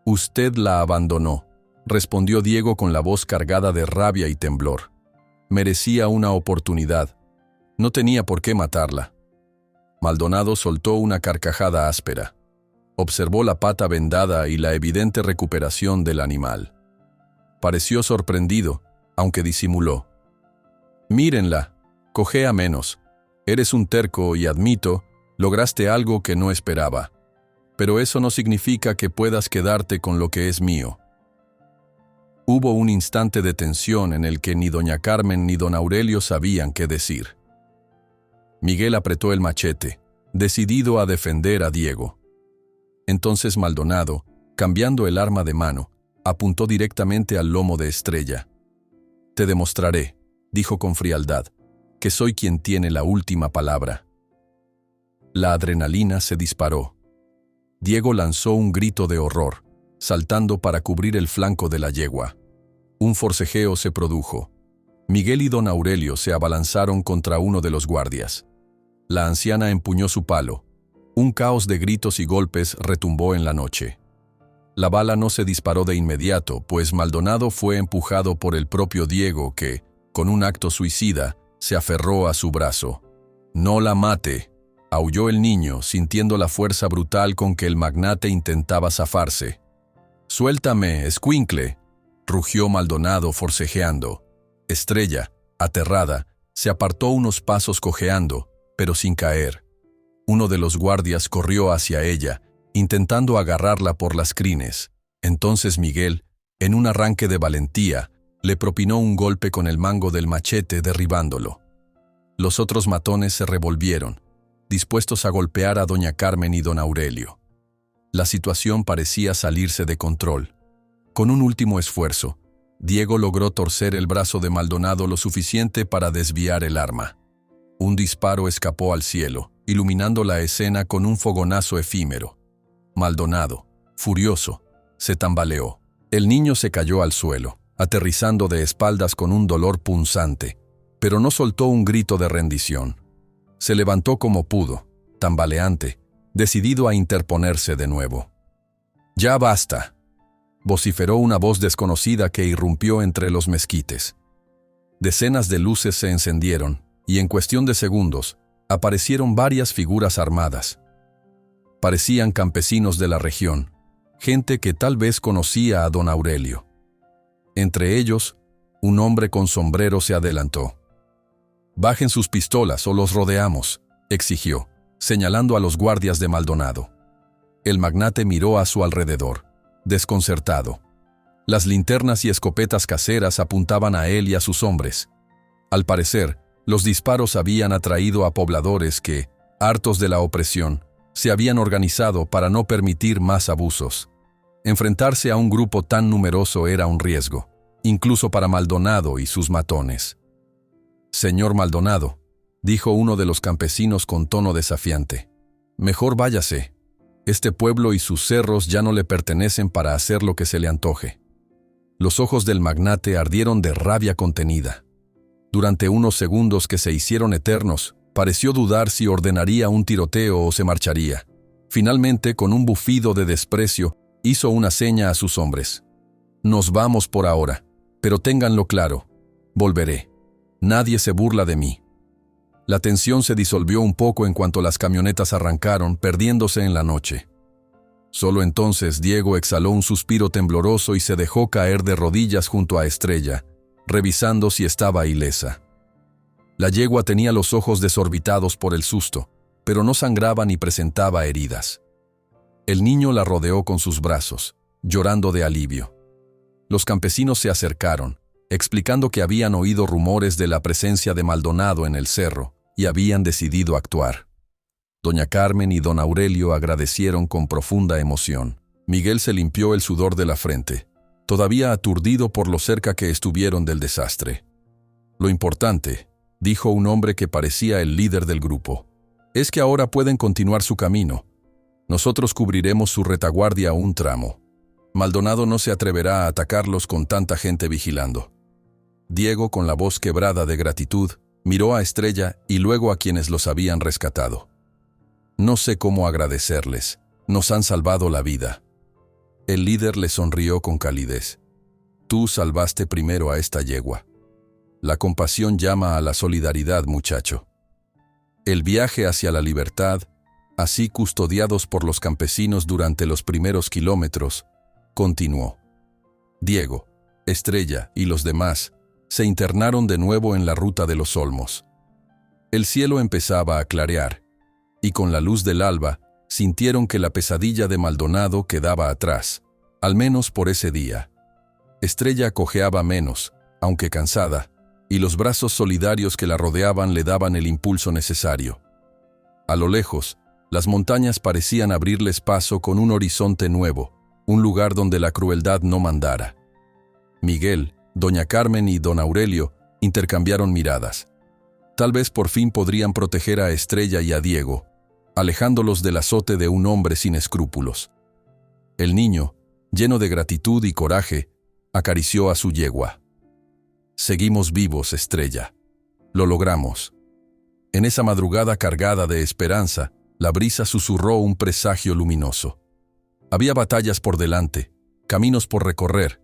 «Usted la abandonó», respondió Diego con la voz cargada de rabia y temblor. «Merecía una oportunidad. No tenía por qué matarla». Maldonado soltó una carcajada áspera. Observó la pata vendada y la evidente recuperación del animal. Pareció sorprendido, aunque disimuló. «Mírenla, cojea menos. Eres un terco y admito, lograste algo que no esperaba. Pero eso no significa que puedas quedarte con lo que es mío». Hubo un instante de tensión en el que ni doña Carmen ni don Aurelio sabían qué decir. Miguel apretó el machete, decidido a defender a Diego. Entonces Maldonado, cambiando el arma de mano, apuntó directamente al lomo de Estrella. «Te demostraré», dijo con frialdad, «que soy quien tiene la última palabra». La adrenalina se disparó. Diego lanzó un grito de horror, saltando para cubrir el flanco de la yegua. Un forcejeo se produjo. Miguel y don Aurelio se abalanzaron contra uno de los guardias. La anciana empuñó su palo. Un caos de gritos y golpes retumbó en la noche. La bala no se disparó de inmediato, pues Maldonado fue empujado por el propio Diego que, con un acto suicida, se aferró a su brazo. «No la mate», aulló el niño, sintiendo la fuerza brutal con que el magnate intentaba zafarse. «Suéltame, escuincle», rugió Maldonado forcejeando. Estrella, aterrada, se apartó unos pasos cojeando, pero sin caer. Uno de los guardias corrió hacia ella, intentando agarrarla por las crines, Entonces Miguel, en un arranque de valentía, le propinó un golpe con el mango del machete derribándolo. Los otros matones se revolvieron, dispuestos a golpear a doña Carmen y don Aurelio. La situación parecía salirse de control. Con un último esfuerzo, Diego logró torcer el brazo de Maldonado lo suficiente para desviar el arma. Un disparo escapó al cielo, iluminando la escena con un fogonazo efímero. Maldonado, furioso, se tambaleó. El niño se cayó al suelo, aterrizando de espaldas con un dolor punzante, pero no soltó un grito de rendición. Se levantó como pudo, tambaleante, decidido a interponerse de nuevo. «Ya basta», vociferó una voz desconocida que irrumpió entre los mezquites. Decenas de luces se encendieron, y en cuestión de segundos, aparecieron varias figuras armadas. Parecían campesinos de la región, gente que tal vez conocía a don Aurelio. Entre ellos, un hombre con sombrero se adelantó. «Bajen sus pistolas o los rodeamos», exigió, señalando a los guardias de Maldonado. El magnate miró a su alrededor, desconcertado. Las linternas y escopetas caseras apuntaban a él y a sus hombres. Al parecer, los disparos habían atraído a pobladores que, hartos de la opresión, se habían organizado para no permitir más abusos. Enfrentarse a un grupo tan numeroso era un riesgo, incluso para Maldonado y sus matones. «Señor Maldonado», dijo uno de los campesinos con tono desafiante, «mejor váyase. Este pueblo y sus cerros ya no le pertenecen para hacer lo que se le antoje». Los ojos del magnate ardieron de rabia contenida. Durante unos segundos que se hicieron eternos, pareció dudar si ordenaría un tiroteo o se marcharía. Finalmente, con un bufido de desprecio, hizo una seña a sus hombres. «Nos vamos por ahora, pero ténganlo claro, volveré. Nadie se burla de mí». La tensión se disolvió un poco en cuanto las camionetas arrancaron, perdiéndose en la noche. Solo entonces Diego exhaló un suspiro tembloroso y se dejó caer de rodillas junto a Estrella, revisando si estaba ilesa. La yegua tenía los ojos desorbitados por el susto, pero no sangraba ni presentaba heridas. El niño la rodeó con sus brazos, llorando de alivio. Los campesinos se acercaron, explicando que habían oído rumores de la presencia de Maldonado en el cerro y habían decidido actuar. Doña Carmen y don Aurelio agradecieron con profunda emoción. Miguel se limpió el sudor de la frente, todavía aturdido por lo cerca que estuvieron del desastre. «Lo importante», dijo un hombre que parecía el líder del grupo, «es que ahora pueden continuar su camino. Nosotros cubriremos su retaguardia un tramo. Maldonado no se atreverá a atacarlos con tanta gente vigilando». Diego, con la voz quebrada de gratitud, miró a Estrella y luego a quienes los habían rescatado. «No sé cómo agradecerles. Nos han salvado la vida». El líder le sonrió con calidez. «Tú salvaste primero a esta yegua. La compasión llama a la solidaridad, muchacho». El viaje hacia la libertad, así custodiados por los campesinos durante los primeros kilómetros, continuó. Diego, Estrella y los demás se internaron de nuevo en la ruta de los Olmos. El cielo empezaba a clarear, y con la luz del alba sintieron que la pesadilla de Maldonado quedaba atrás, al menos por ese día. Estrella cojeaba menos, aunque cansada, y los brazos solidarios que la rodeaban le daban el impulso necesario. A lo lejos, las montañas parecían abrirles paso con un horizonte nuevo, un lugar donde la crueldad no mandara. Miguel, doña Carmen y don Aurelio intercambiaron miradas. Tal vez por fin podrían proteger a Estrella y a Diego, alejándolos del azote de un hombre sin escrúpulos. El niño, lleno de gratitud y coraje, acarició a su yegua. «Seguimos vivos, Estrella. Lo logramos». En esa madrugada cargada de esperanza, la brisa susurró un presagio luminoso. Había batallas por delante, caminos por recorrer,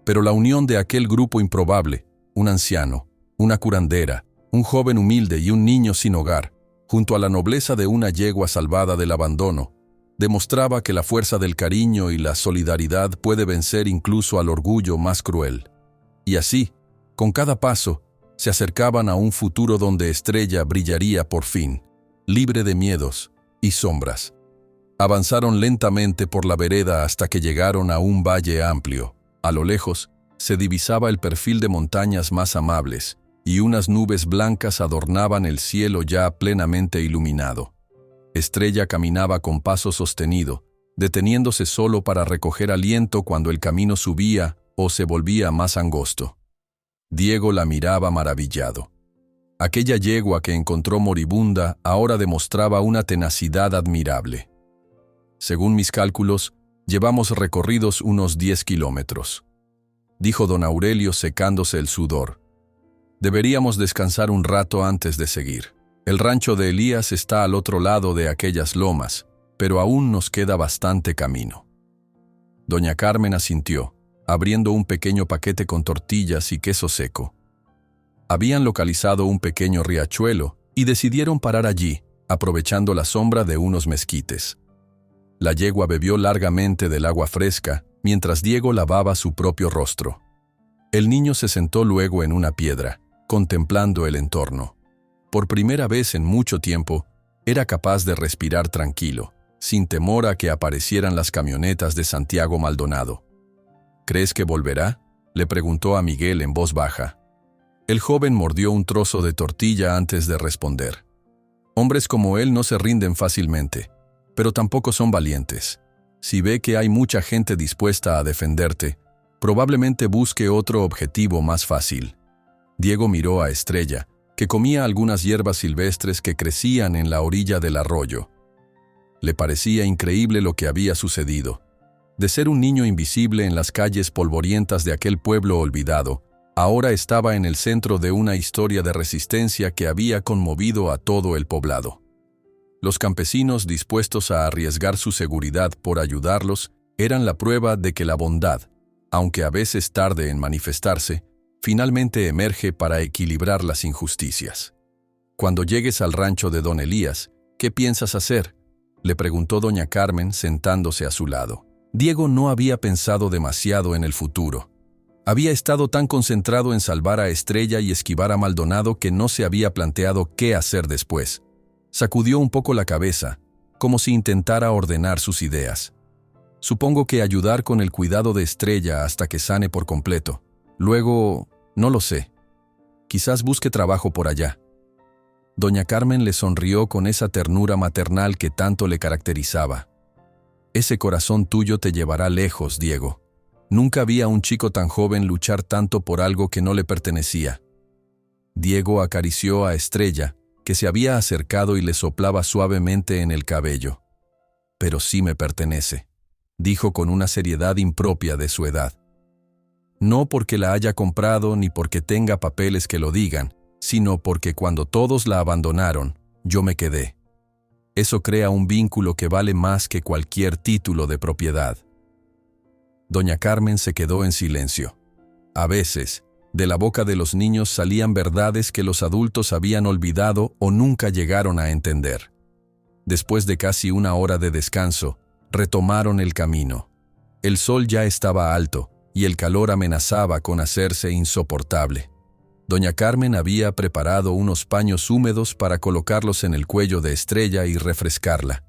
pero la unión de aquel grupo improbable, un anciano, una curandera, un joven humilde y un niño sin hogar, junto a la nobleza de una yegua salvada del abandono, demostraba que la fuerza del cariño y la solidaridad puede vencer incluso al orgullo más cruel. Y así, con cada paso, se acercaban a un futuro donde Estrella brillaría por fin, libre de miedos y sombras. Avanzaron lentamente por la vereda hasta que llegaron a un valle amplio. A lo lejos, se divisaba el perfil de montañas más amables, y unas nubes blancas adornaban el cielo ya plenamente iluminado. Estrella caminaba con paso sostenido, deteniéndose solo para recoger aliento cuando el camino subía o se volvía más angosto. Diego la miraba maravillado. Aquella yegua que encontró moribunda ahora demostraba una tenacidad admirable. Según mis cálculos, llevamos recorridos unos 10 kilómetros, dijo don Aurelio secándose el sudor. Deberíamos descansar un rato antes de seguir. El rancho de Elías está al otro lado de aquellas lomas, pero aún nos queda bastante camino. Doña Carmen asintió, abriendo un pequeño paquete con tortillas y queso seco. Habían localizado un pequeño riachuelo y decidieron parar allí, aprovechando la sombra de unos mezquites. La yegua bebió largamente del agua fresca, mientras Diego lavaba su propio rostro. El niño se sentó luego en una piedra, contemplando el entorno. Por primera vez en mucho tiempo, era capaz de respirar tranquilo, sin temor a que aparecieran las camionetas de Santiago Maldonado. ¿Crees que volverá?, le preguntó a Miguel en voz baja. El joven mordió un trozo de tortilla antes de responder. Hombres como él no se rinden fácilmente, pero tampoco son valientes. Si ve que hay mucha gente dispuesta a defenderte, probablemente busque otro objetivo más fácil. Diego miró a Estrella, que comía algunas hierbas silvestres que crecían en la orilla del arroyo. Le parecía increíble lo que había sucedido. De ser un niño invisible en las calles polvorientas de aquel pueblo olvidado, ahora estaba en el centro de una historia de resistencia que había conmovido a todo el poblado. Los campesinos dispuestos a arriesgar su seguridad por ayudarlos eran la prueba de que la bondad, aunque a veces tarde en manifestarse, finalmente emerge para equilibrar las injusticias. Cuando llegues al rancho de don Elías, ¿qué piensas hacer?, le preguntó doña Carmen sentándose a su lado. Diego no había pensado demasiado en el futuro. Había estado tan concentrado en salvar a Estrella y esquivar a Maldonado que no se había planteado qué hacer después. Sacudió un poco la cabeza, como si intentara ordenar sus ideas. Supongo que ayudar con el cuidado de Estrella hasta que sane por completo. Luego, no lo sé. Quizás busque trabajo por allá. Doña Carmen le sonrió con esa ternura maternal que tanto le caracterizaba. Ese corazón tuyo te llevará lejos, Diego. Nunca vi a un chico tan joven luchar tanto por algo que no le pertenecía. Diego acarició a Estrella, que se había acercado y le soplaba suavemente en el cabello. Pero sí me pertenece, dijo con una seriedad impropia de su edad. No porque la haya comprado ni porque tenga papeles que lo digan, sino porque cuando todos la abandonaron, yo me quedé. Eso crea un vínculo que vale más que cualquier título de propiedad. Doña Carmen se quedó en silencio. A veces, de la boca de los niños salían verdades que los adultos habían olvidado o nunca llegaron a entender. Después de casi una hora de descanso, retomaron el camino. El sol ya estaba alto y el calor amenazaba con hacerse insoportable. Doña Carmen había preparado unos paños húmedos para colocarlos en el cuello de Estrella y refrescarla.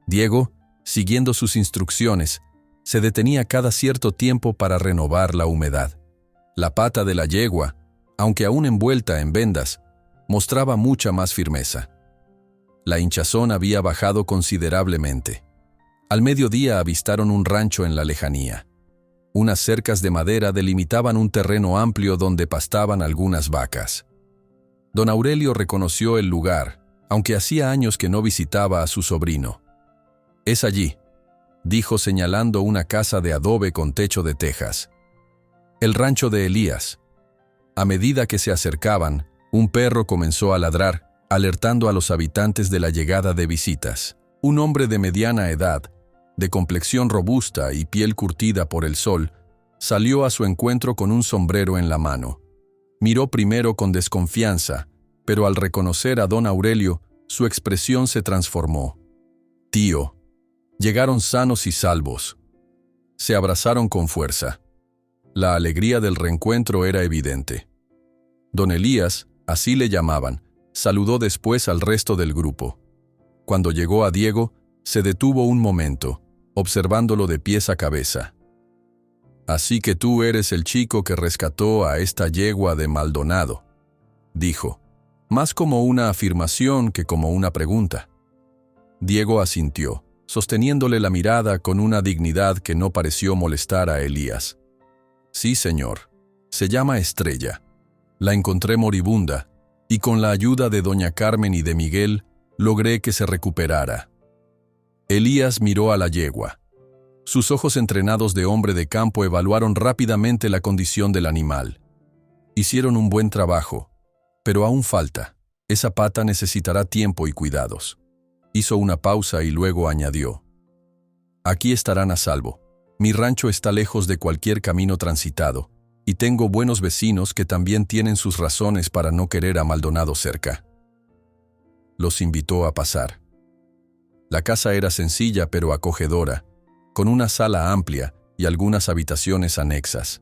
Diego, siguiendo sus instrucciones, se detenía cada cierto tiempo para renovar la humedad. La pata de la yegua, aunque aún envuelta en vendas, mostraba mucha más firmeza. La hinchazón había bajado considerablemente. Al mediodía avistaron un rancho en la lejanía. Unas cercas de madera delimitaban un terreno amplio donde pastaban algunas vacas. Don Aurelio reconoció el lugar, aunque hacía años que no visitaba a su sobrino. «Es allí», dijo señalando una casa de adobe con techo de tejas. «El rancho de Elías». A medida que se acercaban, un perro comenzó a ladrar, alertando a los habitantes de la llegada de visitas. Un hombre de mediana edad, de complexión robusta y piel curtida por el sol, salió a su encuentro con un sombrero en la mano. Miró primero con desconfianza, pero al reconocer a don Aurelio, su expresión se transformó. «Tío». Llegaron sanos y salvos. Se abrazaron con fuerza. La alegría del reencuentro era evidente. Don Elías, así le llamaban, saludó después al resto del grupo. Cuando llegó a Diego, Se detuvo un momento, observándolo de pies a cabeza. «Así que tú eres el chico que rescató a esta yegua de Maldonado», dijo, más como una afirmación que como una pregunta. Diego asintió, sosteniéndole la mirada con una dignidad que no pareció molestar a Elías. «Sí, señor. Se llama Estrella. La encontré moribunda, y con la ayuda de doña Carmen y de Miguel, logré que se recuperara». Elías miró a la yegua. Sus ojos entrenados de hombre de campo evaluaron rápidamente la condición del animal. Hicieron un buen trabajo, pero aún falta. Esa pata necesitará tiempo y cuidados. Hizo una pausa y luego añadió: «Aquí estarán a salvo. Mi rancho está lejos de cualquier camino transitado, y tengo buenos vecinos que también tienen sus razones para no querer a Maldonado cerca». Los invitó a pasar. La casa era sencilla pero acogedora, con una sala amplia y algunas habitaciones anexas.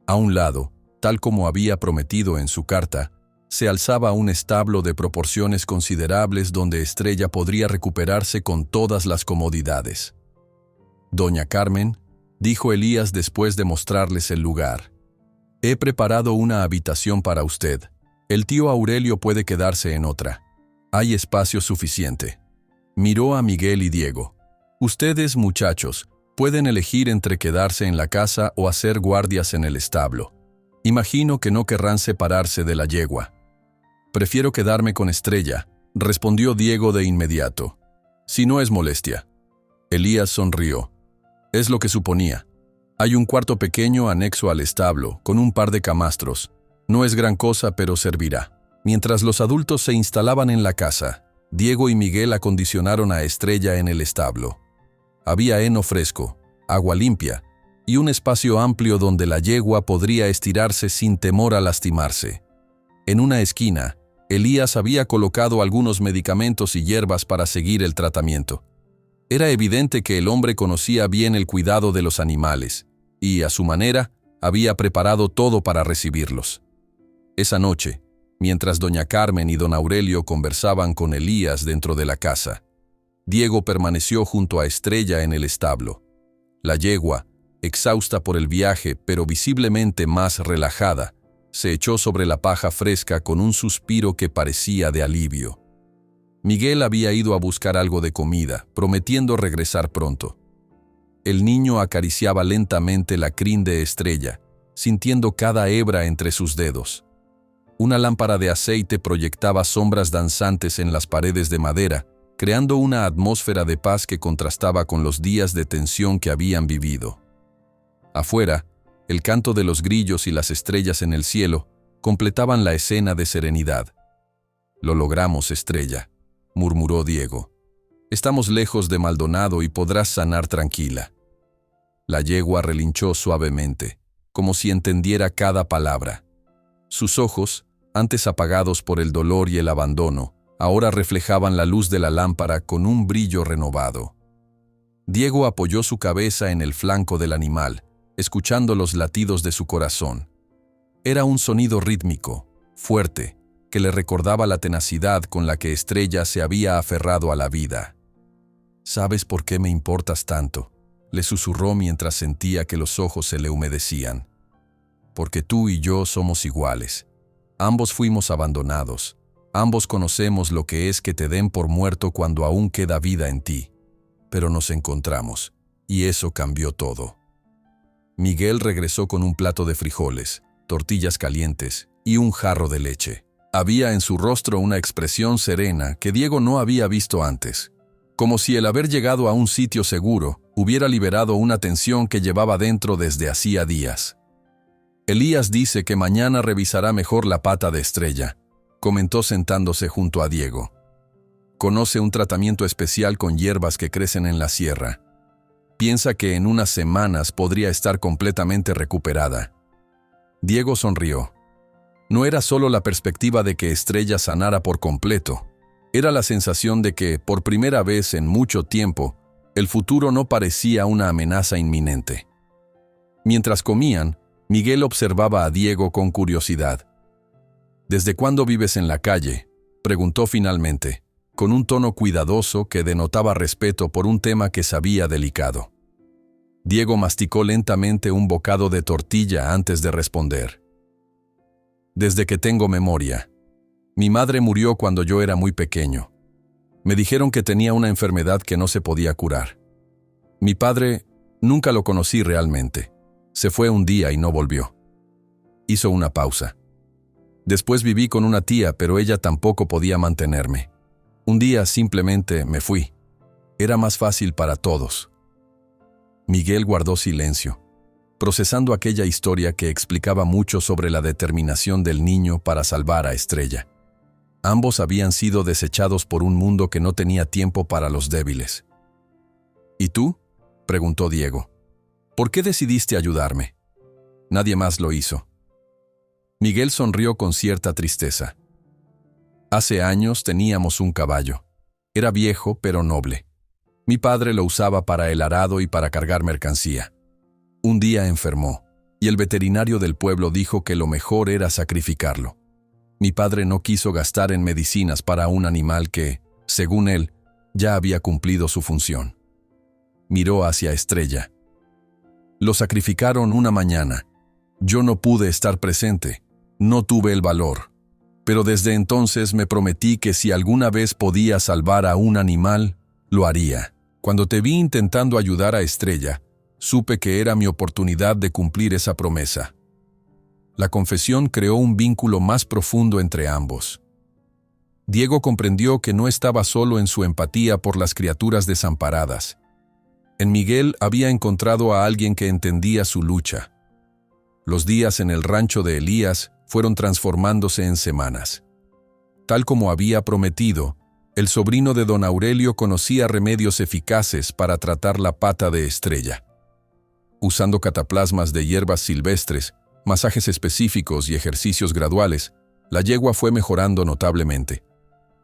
A un lado, tal como había prometido en su carta, se alzaba un establo de proporciones considerables donde Estrella podría recuperarse con todas las comodidades. «Doña Carmen», dijo Elías después de mostrarles el lugar, «he preparado una habitación para usted. El tío Aurelio puede quedarse en otra. Hay espacio suficiente». Miró a Miguel y Diego. «Ustedes, muchachos, pueden elegir entre quedarse en la casa o hacer guardias en el establo. Imagino que no querrán separarse de la yegua». «Prefiero quedarme con Estrella», respondió Diego de inmediato. «Si no es molestia». Elías sonrió. «Es lo que suponía. Hay un cuarto pequeño anexo al establo, con un par de camastros. No es gran cosa, pero servirá». Mientras los adultos se instalaban en la casa, Diego y Miguel acondicionaron a Estrella en el establo. Había heno fresco, agua limpia y un espacio amplio donde la yegua podría estirarse sin temor a lastimarse. En una esquina, Elías había colocado algunos medicamentos y hierbas para seguir el tratamiento. Era evidente que el hombre conocía bien el cuidado de los animales y, a su manera, había preparado todo para recibirlos. Esa noche, mientras doña Carmen y don Aurelio conversaban con Elías dentro de la casa, Diego permaneció junto a Estrella en el establo. La yegua, exhausta por el viaje pero visiblemente más relajada, se echó sobre la paja fresca con un suspiro que parecía de alivio. Miguel había ido a buscar algo de comida, prometiendo regresar pronto. El niño acariciaba lentamente la crin de Estrella, sintiendo cada hebra entre sus dedos. Una lámpara de aceite proyectaba sombras danzantes en las paredes de madera, creando una atmósfera de paz que contrastaba con los días de tensión que habían vivido. Afuera, el canto de los grillos y las estrellas en el cielo completaban la escena de serenidad. «Lo logramos, Estrella», murmuró Diego. «Estamos lejos de Maldonado y podrás sanar tranquila». La yegua relinchó suavemente, como si entendiera cada palabra. Sus ojos, antes apagados por el dolor y el abandono, ahora reflejaban la luz de la lámpara con un brillo renovado. Diego apoyó su cabeza en el flanco del animal, escuchando los latidos de su corazón. Era un sonido rítmico, fuerte, que le recordaba la tenacidad con la que Estrella se había aferrado a la vida. «¿Sabes por qué me importas tanto?», le susurró mientras sentía que los ojos se le humedecían. «Porque tú y yo somos iguales. Ambos fuimos abandonados. Ambos conocemos lo que es que te den por muerto cuando aún queda vida en ti. Pero nos encontramos, y eso cambió todo». Miguel regresó con un plato de frijoles, tortillas calientes y un jarro de leche. Había en su rostro una expresión serena que Diego no había visto antes, como si el haber llegado a un sitio seguro hubiera liberado una tensión que llevaba dentro desde hacía días. «Elías dice que mañana revisará mejor la pata de Estrella», comentó sentándose junto a Diego. «Conoce un tratamiento especial con hierbas que crecen en la sierra. Piensa que en unas semanas podría estar completamente recuperada». Diego sonrió. No era solo la perspectiva de que Estrella sanara por completo. Era la sensación de que, por primera vez en mucho tiempo, el futuro no parecía una amenaza inminente. Mientras comían, Miguel observaba a Diego con curiosidad. «¿Desde cuándo vives en la calle?», preguntó finalmente. con un tono cuidadoso que denotaba respeto por un tema que sabía delicado. Diego masticó lentamente un bocado de tortilla antes de responder. Desde que tengo memoria. Mi madre murió cuando yo era muy pequeño. Me dijeron que tenía una enfermedad que no se podía curar. Mi padre, nunca lo conocí realmente. Se fue un día y no volvió. Hizo una pausa. Después viví con una tía, pero ella tampoco podía mantenerme. Un día simplemente me fui. Era más fácil para todos. Miguel guardó silencio, procesando aquella historia que explicaba mucho sobre la determinación del niño para salvar a Estrella. Ambos habían sido desechados por un mundo que no tenía tiempo para los débiles. ¿Y tú?, preguntó Diego. ¿Por qué decidiste ayudarme? Nadie más lo hizo. Miguel sonrió con cierta tristeza. Hace años teníamos un caballo. Era viejo pero noble. Mi padre lo usaba para el arado y para cargar mercancía. Un día enfermó, y el veterinario del pueblo dijo que lo mejor era sacrificarlo. Mi padre no quiso gastar en medicinas para un animal que, según él, ya había cumplido su función. Miró hacia Estrella. Lo sacrificaron una mañana. Yo no pude estar presente, no tuve el valor. Pero desde entonces me prometí que si alguna vez podía salvar a un animal, lo haría. Cuando te vi intentando ayudar a Estrella, supe que era mi oportunidad de cumplir esa promesa. La confesión creó un vínculo más profundo entre ambos. Diego comprendió que no estaba solo en su empatía por las criaturas desamparadas. En Miguel había encontrado a alguien que entendía su lucha. Los días en el rancho de Elías fueron transformándose en semanas. Tal como había prometido, el sobrino de don Aurelio conocía remedios eficaces para tratar la pata de Estrella. Usando cataplasmas de hierbas silvestres, masajes específicos y ejercicios graduales, la yegua fue mejorando notablemente.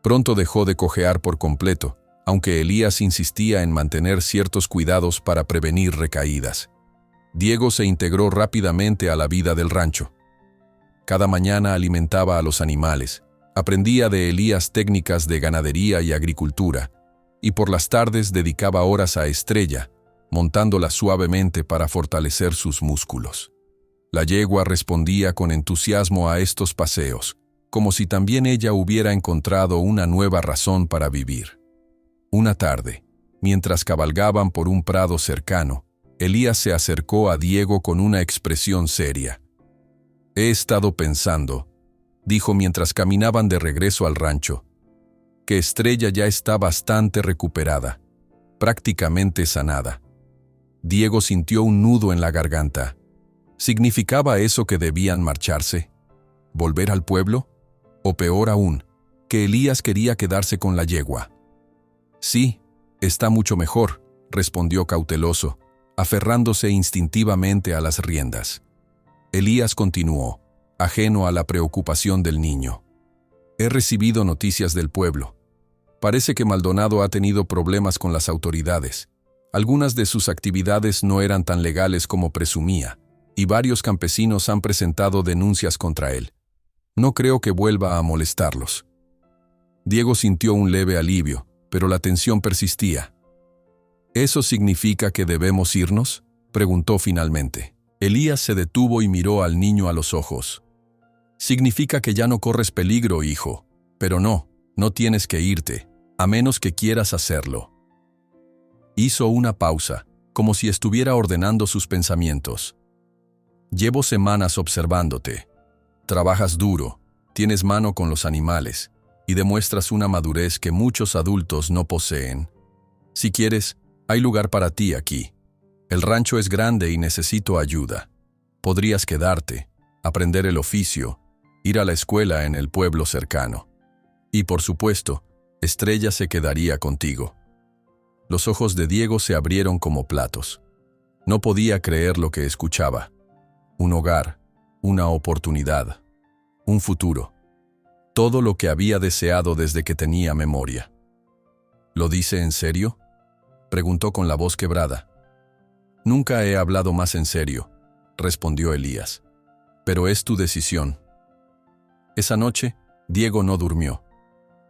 Pronto dejó de cojear por completo, aunque Elías insistía en mantener ciertos cuidados para prevenir recaídas. Diego se integró rápidamente a la vida del rancho. Cada mañana alimentaba a los animales, aprendía de Elías técnicas de ganadería y agricultura, y por las tardes dedicaba horas a Estrella, montándola suavemente para fortalecer sus músculos. La yegua respondía con entusiasmo a estos paseos, como si también ella hubiera encontrado una nueva razón para vivir. Una tarde, mientras cabalgaban por un prado cercano, Elías se acercó a Diego con una expresión seria. «He estado pensando», dijo mientras caminaban de regreso al rancho, «que Estrella ya está bastante recuperada, prácticamente sanada». Diego sintió un nudo en la garganta. ¿Significaba eso que debían marcharse? ¿Volver al pueblo? O peor aún, que Elías quería quedarse con la yegua. «Sí, está mucho mejor», respondió cauteloso, aferrándose instintivamente a las riendas. Elías continuó, ajeno a la preocupación del niño. «He recibido noticias del pueblo. Parece que Maldonado ha tenido problemas con las autoridades. Algunas de sus actividades no eran tan legales como presumía, y varios campesinos han presentado denuncias contra él. No creo que vuelva a molestarlos». Diego sintió un leve alivio, pero la tensión persistía. «¿Eso significa que debemos irnos?», preguntó finalmente. Elías se detuvo y miró al niño a los ojos. «Significa que ya no corres peligro, hijo, pero no tienes que irte, a menos que quieras hacerlo». Hizo una pausa, como si estuviera ordenando sus pensamientos. «Llevo semanas observándote. Trabajas duro, tienes mano con los animales, y demuestras una madurez que muchos adultos no poseen. Si quieres, hay lugar para ti aquí. El rancho es grande y necesito ayuda. Podrías quedarte, aprender el oficio, ir a la escuela en el pueblo cercano. Y por supuesto, Estrella se quedaría contigo». Los ojos de Diego se abrieron como platos. No podía creer lo que escuchaba. Un hogar, una oportunidad, un futuro. Todo lo que había deseado desde que tenía memoria. «¿Lo dice en serio?», preguntó con la voz quebrada. «Nunca he hablado más en serio», respondió Elías. «Pero es tu decisión». Esa noche, Diego no durmió.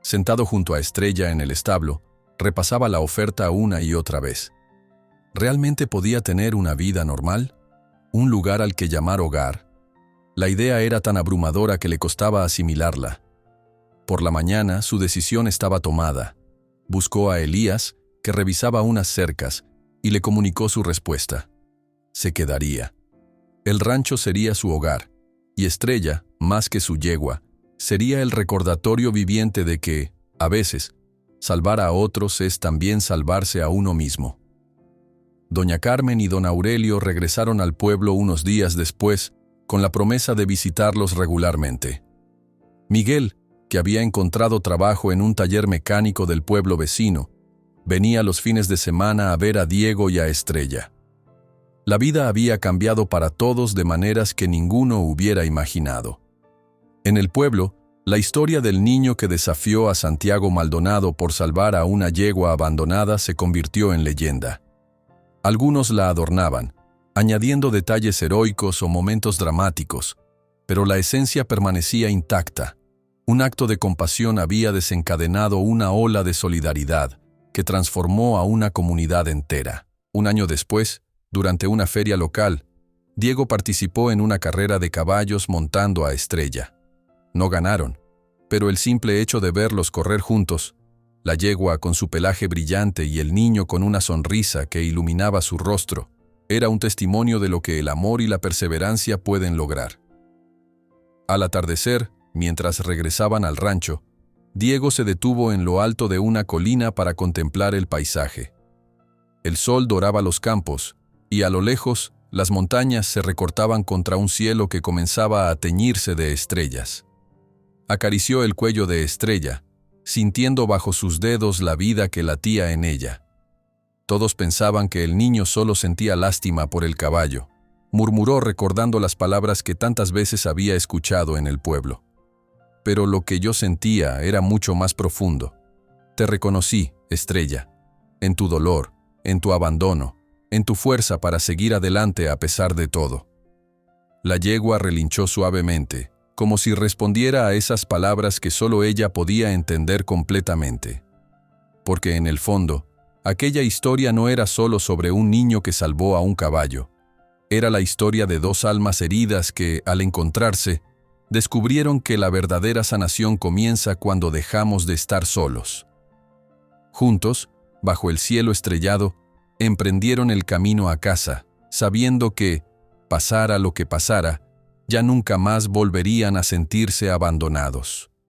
Sentado junto a Estrella en el establo, repasaba la oferta una y otra vez. ¿Realmente podía tener una vida normal? ¿Un lugar al que llamar hogar? La idea era tan abrumadora que le costaba asimilarla. Por la mañana, su decisión estaba tomada. Buscó a Elías, que revisaba unas cercas, y le comunicó su respuesta. Se quedaría. El rancho sería su hogar, y Estrella, más que su yegua, sería el recordatorio viviente de que, a veces, salvar a otros es también salvarse a uno mismo. Doña Carmen y don Aurelio regresaron al pueblo unos días después, con la promesa de visitarlos regularmente. Miguel, que había encontrado trabajo en un taller mecánico del pueblo vecino, venía los fines de semana a ver a Diego y a Estrella. La vida había cambiado para todos de maneras que ninguno hubiera imaginado. En el pueblo, la historia del niño que desafió a Santiago Maldonado por salvar a una yegua abandonada se convirtió en leyenda. Algunos la adornaban, añadiendo detalles heroicos o momentos dramáticos, pero la esencia permanecía intacta. Un acto de compasión había desencadenado una ola de solidaridad que transformó a una comunidad entera. Un año después, durante una feria local, Diego participó en una carrera de caballos montando a Estrella. No ganaron, pero el simple hecho de verlos correr juntos, la yegua con su pelaje brillante y el niño con una sonrisa que iluminaba su rostro, era un testimonio de lo que el amor y la perseverancia pueden lograr. Al atardecer, mientras regresaban al rancho, Diego se detuvo en lo alto de una colina para contemplar el paisaje. El sol doraba los campos, y a lo lejos, las montañas se recortaban contra un cielo que comenzaba a teñirse de estrellas. Acarició el cuello de Estrella, sintiendo bajo sus dedos la vida que latía en ella. Todos pensaban que el niño solo sentía lástima por el caballo, murmuró recordando las palabras que tantas veces había escuchado en el pueblo. Pero lo que yo sentía era mucho más profundo. Te reconocí, Estrella, en tu dolor, en tu abandono, en tu fuerza para seguir adelante a pesar de todo. La yegua relinchó suavemente, como si respondiera a esas palabras que solo ella podía entender completamente. Porque en el fondo, aquella historia no era solo sobre un niño que salvó a un caballo. Era la historia de dos almas heridas que, al encontrarse, descubrieron que la verdadera sanación comienza cuando dejamos de estar solos. Juntos, bajo el cielo estrellado, emprendieron el camino a casa, sabiendo que, pasara lo que pasara, ya nunca más volverían a sentirse abandonados.